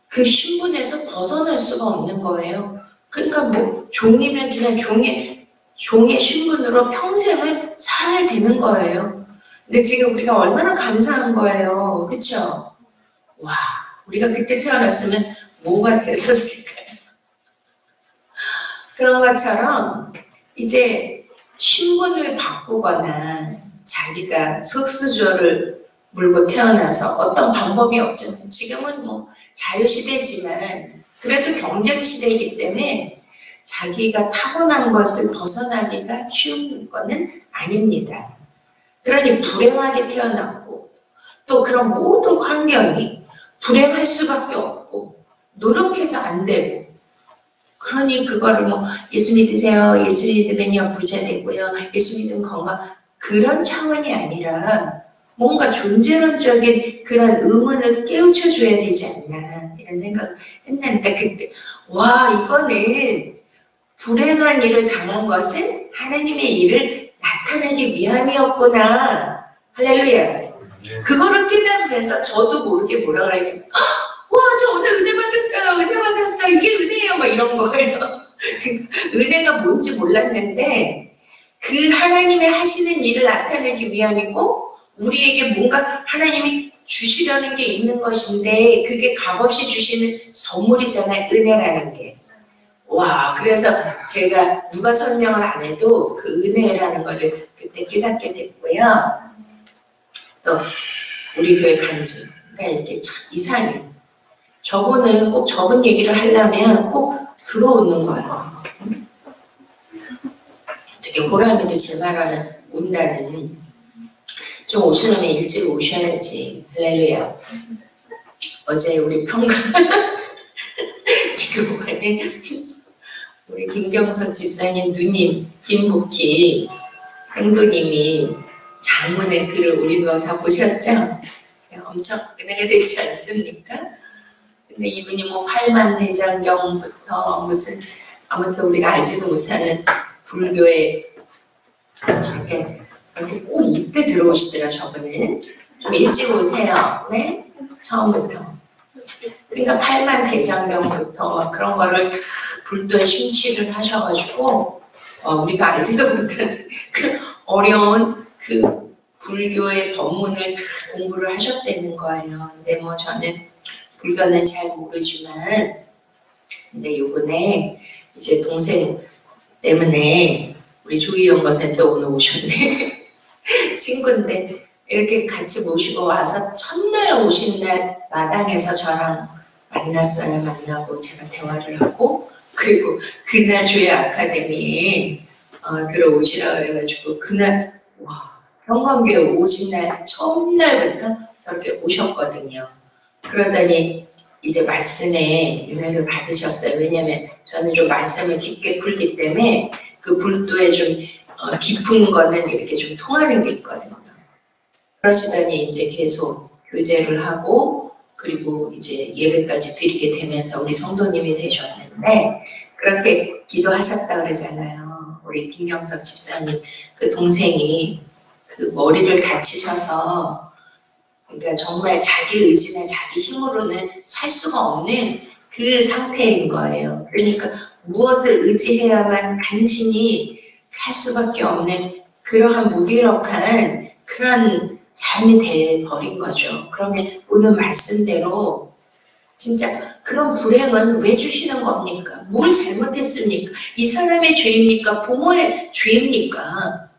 그 신분에서 벗어날 수가 없는 거예요. 그러니까 뭐 종이면 그냥 종의 신분으로 평생을 살아야 되는 거예요. 근데 지금 우리가 얼마나 감사한 거예요. 그렇죠? 와, 우리가 그때 태어났으면 뭐가 됐었을까요? 그런 것처럼 이제 신분을 바꾸거나 자기가 속수조를 물고 태어나서 어떤 방법이 없잖아요. 지금은 뭐 자유시대지만 그래도 경쟁시대이기 때문에 자기가 타고난 것을 벗어나기가 쉬운 거는 아닙니다. 그러니 불행하게 태어났고 또 그런 모든 환경이 불행할 수밖에 없고 노력해도 안 되고 그러니 그거를 뭐 예수 믿으세요. 예수 믿으면요 부자 되고요. 예수 믿으면 건강 그런 차원이 아니라 뭔가 존재론적인 그런 의문을 깨우쳐 줘야 되지 않나 이런 생각을 했는데 그때 와 이거는 불행한 일을 당한 것은 하나님의 일을 나타내기 위함이었구나. 할렐루야. 그거를 깨달으면서 저도 모르게 뭐라 그러냐면 와, 저 오늘 은혜 받았어요. 은혜 받았어요. 이게 은혜예요. 막 이런 거예요. 은혜가 뭔지 몰랐는데 그 하나님의 하시는 일을 나타내기 위함이고 우리에게 뭔가 하나님이 주시려는 게 있는 것인데 그게 값없이 주시는 선물이잖아요. 은혜라는 게. 와, 그래서 제가 누가 설명을 안 해도 그 은혜라는 거를 그때 깨닫게 됐고요. 또 우리 교회 간증. 그러니까 이렇게 참 이상해. 저분은 꼭 저분 얘기를 하려면 꼭 들어오는 거예요. 되게 보람에도 제 말을 온다는. 좀 오시려면 일찍 오셔야지. 할렐루야. 어제 우리 평강 기도관에 우리 김경석 집사님 누님 김복희 생도님이 장문의 글을 올린 거 다 보셨죠? 엄청 은혜가 되지 않습니까? 근데 이분이 뭐 8만 대장경부터 무슨 아무튼 우리가 알지도 못하는 불교에 저렇게 꼭 이때 들어오시더라. 저분은 좀 일찍 오세요. 네? 처음부터. 그러니까 8만 대장경부터 막 그런 거를 다 불도에 심취를 하셔가지고 우리가 알지도 못하는 그 어려운 그 불교의 법문을 다 공부를 하셨다는 거예요. 근데 뭐 저는 불교는 잘 모르지만 근데 요번에 이제 동생 때문에 우리 조희영 선생님도 오늘 오셨네. 친구인데 이렇게 같이 모시고 와서 첫날 오신 날 마당에서 저랑 만났어요. 만나고 제가 대화를 하고 그리고 그날 조예 아카데미에 들어오시라 그래가지고 그날 와 평강교회 오신 날 처음 날부터 저렇게 오셨거든요. 그러더니 이제 말씀에 은혜를 받으셨어요. 왜냐면 저는 좀 말씀을 깊게 풀기 때문에 그 불도에 좀 깊은 거는 이렇게 좀 통하는 게 있거든요. 그러시더니 이제 계속 교제를 하고 그리고 이제 예배까지 드리게 되면서 우리 성도님이 되셨는데 그렇게 기도하셨다 그러잖아요. 우리 김경석 집사님 그 동생이 그 머리를 다치셔서 그러니까 정말 자기 의지나 자기 힘으로는 살 수가 없는 그 상태인 거예요. 그러니까 무엇을 의지해야만 당신이 살 수밖에 없는 그러한 무기력한 그런 삶이 돼버린 거죠. 그러면 오늘 말씀대로 진짜 그런 불행은 왜 주시는 겁니까? 뭘 잘못했습니까? 이 사람의 죄입니까? 부모의 죄입니까?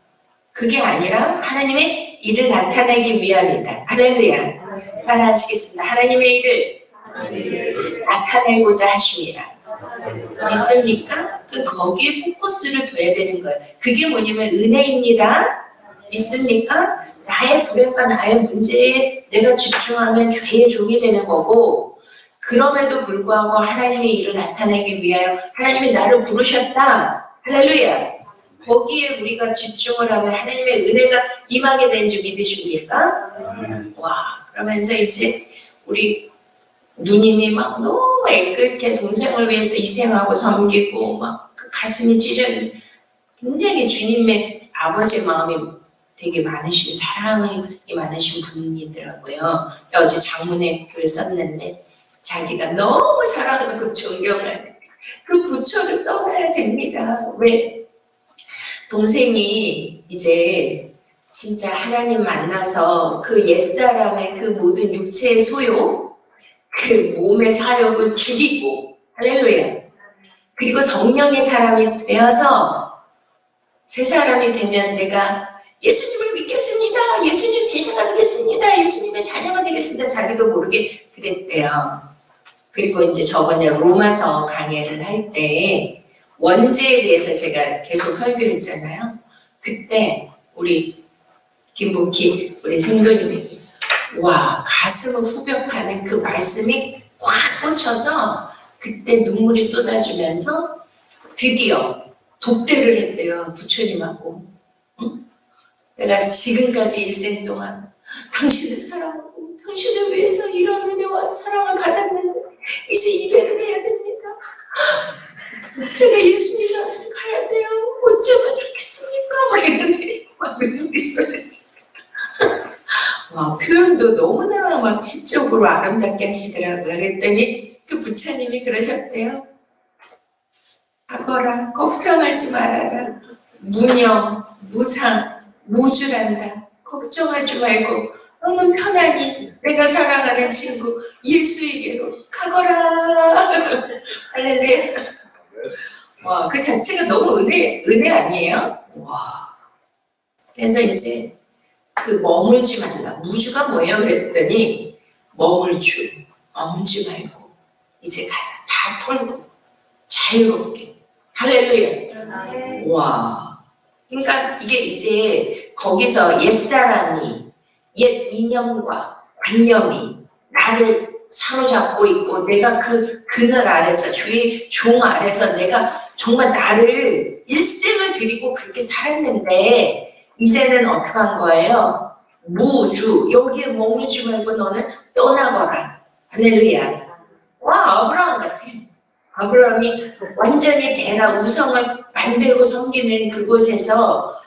그게 아니라 하나님의 일을 나타내기 위함이다. 할렐루야. 따라하시겠습니다. 하나님의 일을 나타내고자 하십니다. 믿습니까? 거기에 포커스를 둬야 되는 거예요. 그게 뭐냐면 은혜입니다. 믿습니까? 나의 불행과 나의 문제에 내가 집중하면 죄의 종이 되는 거고 그럼에도 불구하고 하나님의 일을 나타내기 위하여 하나님이 나를 부르셨다. 할렐루야. 거기에 우리가 집중을 하면 하나님의 은혜가 임하게 되는 줄 믿으십니까? 와, 그러면서 이제 우리 누님이 막 너무 애끓게 동생을 위해서 희생하고 섬기고 막 그 가슴이 찢어 굉장히 주님의 아버지의 마음이 되게 많으신 사랑이 많으신 분이더라고요. 어제 장문의 글을 썼는데 자기가 너무 사랑하고 존경하는 그 부처를 떠나야 됩니다. 왜? 동생이 이제 진짜 하나님 만나서 그 옛사람의 그 모든 육체의 소욕 그 몸의 사욕을 죽이고 할렐루야. 그리고 성령의 사람이 되어서 새 사람이 되면 내가 예수님을 믿겠습니다. 예수님 제자가 되겠습니다. 예수님의 자녀가 되겠습니다. 자기도 모르게 그랬대요. 그리고 이제 저번에 로마서 강해를 할 때 원죄에 대해서 제가 계속 설교했잖아요. 그때 우리 김복희 우리 생도님이 와, 가슴을 후벼 파는 그 말씀이 꽉 꽂혀서 그때 눈물이 쏟아지면서 드디어 독대를 했대요. 부처님하고. 응? 내가 지금까지 일생 동안 당신을 사랑하고 당신을 위해서 이런 은혜와 사랑을 받았는데 이제 이별을 해야 됩니다. 제가 예수님 앞에 가야 돼요. 어쩌면 좋겠습니까? 막 이러네. 막 눈물이 쏟아지고. 와, 표현도 너무나 막 시적으로 아름답게 하시더라고요. 그랬더니 그 부처님이 그러셨대요. 가거라, 걱정하지 말아라. 무념, 무상, 무주란다. 걱정하지 말고 너는 편안히 내가 사랑하는 친구 예수에게로 가거라. 할렐루야. 와, 그 자체가 너무 은혜 아니에요? 와. 그래서 이제 그 머물지 말라. 무주가 뭐예요? 그랬더니 머물지 말고 이제 가라. 다 털고 자유롭게. 할렐루야. 와. 그러니까 이게 이제 거기서 옛사람이 옛 이념과 관념이 나를 사로잡고 있고 내가 그 그늘 아래서 주의 종 아래서 내가 정말 나를 일생을 드리고 그렇게 살았는데 이제는 어떻게 한 거예요? 무주 여기에 머물지 말고 너는 떠나거라. 할렐루야. 와, 아브라함 같아요. 아브라함이 완전히 대라 우상을 만들고 섬기는 그곳에서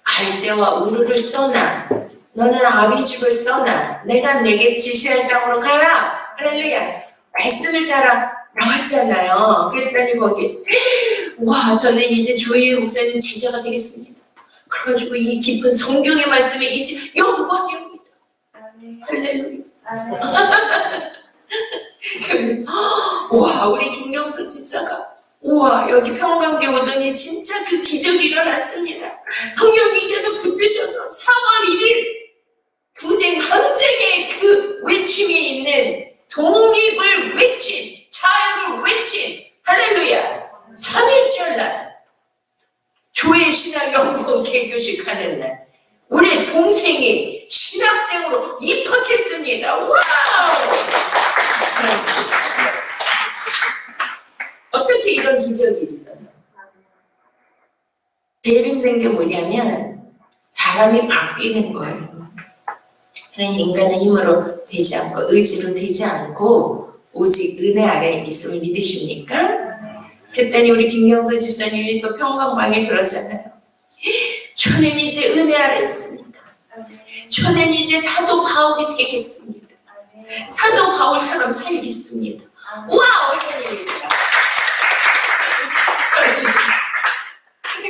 갈대와 우르를 떠나 너는 아비집을 떠나 내가 내게 지시할 땅으로 가라. 할렐루야. 말씀을 따라 나왔잖아요. 그랬더니 거기 와 저는 이제 조희의 목사님 제자가 되겠습니다. 그래가지고 이 깊은 성경의 말씀에 이제 영광입니다. 할렐루야. 그래서 와 우리 김경수 지사가 우와 여기 평강교 오더니 진짜 그 기적이 일어났습니다. 성령님께서 붙드셔서 3월 1일 투쟁 항쟁의 그 외침이 있는 독립을 외친 자유를 외친 할렐루야 3.1절 날 조의 신학연구원 개교식 하는 날 우리 동생이 신학생으로 입학했습니다. 와우! 어떻게 이런 기적이 있어요? 제일 힘든 게 뭐냐면 사람이 바뀌는 거예요. 그러니 인간의 힘으로 되지 않고 의지로 되지 않고 오직 은혜 아래 있음을 믿으십니까? 그랬더니 우리 김경수 집사님이 또 평강방에 그러잖아요. 저는 이제 은혜 아래 있습니다. 저는 이제 사도 바울이 되겠습니다. 사도 바울처럼 살겠습니다. 와 얼마님이시라.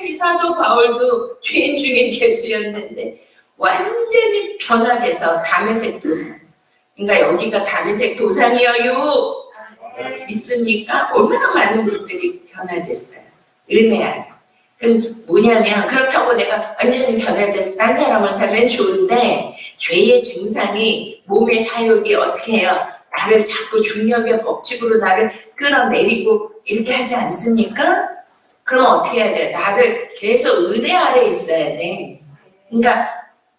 이 사도 바울도 죄인 중에 개수였는데 완전히 변화돼서 다메섹 도상. 그러니까 여기가 다메섹 도상이에요. 믿습니까? 얼마나 많은 분들이 변화됐어요. 은혜 안에. 그럼 뭐냐면 그렇다고 내가 완전히 변화돼서 딴 사람을 살면 좋은데 죄의 증상이 몸의 사욕이 어떻게 해요? 나를 자꾸 중력의 법칙으로 나를 끌어내리고 이렇게 하지 않습니까? 그럼 어떻게 해야 돼요? 나를 계속 은혜 아래 있어야 돼. 그러니까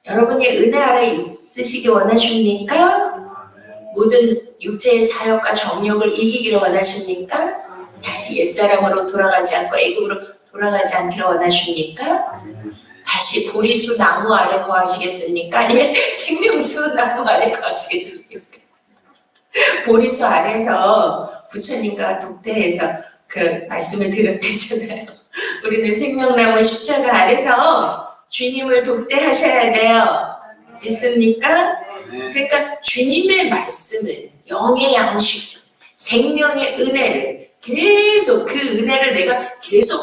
여러분이 은혜 아래 있으시기 원하십니까? 모든 육체의 사욕과 정욕을 이기기를 원하십니까? 다시 옛사람으로 돌아가지 않고 애굽으로 돌아가지 않기를 원하십니까? 다시 보리수 나무 아래 거하시겠습니까? 아니면 생명수 나무 아래 거하시겠습니까? 보리수 아래서 부처님과 독대해서 그 말씀을 드렸대잖아요. 우리는 생명나무 십자가 아래서 주님을 독대하셔야 돼요. 믿습니까? 그러니까 주님의 말씀을 영의 양식, 생명의 은혜를 계속 그 은혜를 내가 계속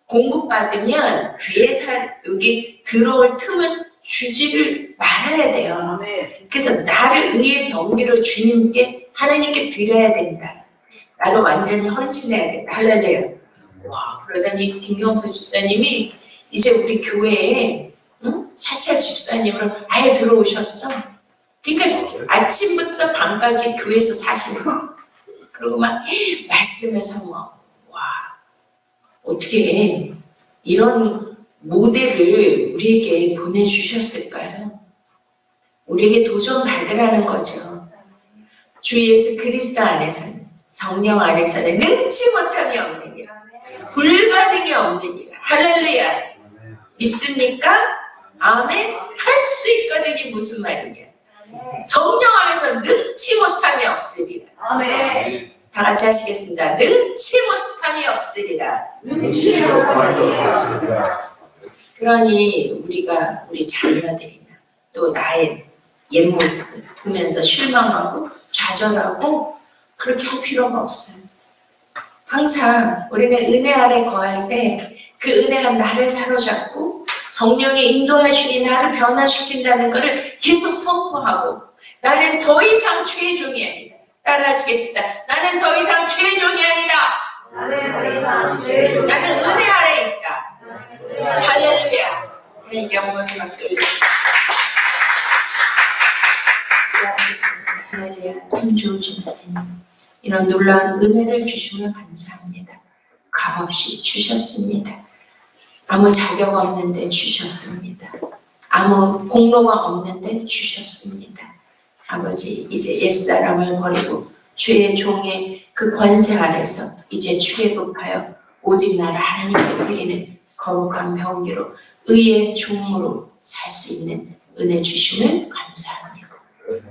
공급받으면 죄의 여기 들어올 틈을 주지를 말아야 돼요. 그래서 나를 의의 병기로 주님께 하나님께 드려야 된다. 나를 완전히 헌신해야 된다. 할렐루야. 와 그러더니 김경수 집사님이 이제 우리 교회에 사찰 집사님으로 아예 들어오셨어. 그러니까 아침부터 밤까지 교회에서 사시는 거. 그리고 막 말씀을 사모하고 와 어떻게 이런 모델을 우리에게 보내주셨을까요? 우리에게 도전받으라는 거죠. 주 예수 그리스도 안에서는, 성령 안에서는 능치 못함이 없는 일, 불가능이 없는 일. 할렐루야. 믿습니까? 아멘. 할 수 있거든요. 무슨 말이냐? 성령 안에서 능치 못함이 없으리라. 아멘. 다 같이 하시겠습니다. 능치 못함이 없으리라. 그러니 우리가 우리 자녀들이나 또 나의 옛 모습을 보면서 실망하고 좌절하고 그렇게 할 필요가 없어요. 항상 우리는 은혜 아래 거할 때 그 은혜가 나를 사로잡고 성령의 인도하심이 나를 변화시킨다는 것을 계속 선포하고, 나는 더 이상 죄종이 아니다. 따라 하시겠습니다. 나는 더 이상 죄종이 아니다. 나는 더 이상 죄 나는 은혜 아래 있다. 할렐루야. 우리 영광의 박수 올려주세요. 할렐루야. 참 좋으신 하나님, 이런 놀라운 은혜를 주시며 감사합니다. 값없이 주셨습니다. 아무 자격 없는데 주셨습니다. 아무 공로가 없는데 주셨습니다. 아버지, 이제 옛사람을 버리고 죄의 종의 그 권세 아래서 이제 출애굽하여 오직 나를 하나님께 드리는 거룩한 병기로 의의 종으로 살 수 있는 은혜 주심을 감사합니다.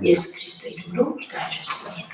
예수 그리스도 이름으로 기도하셨습니다.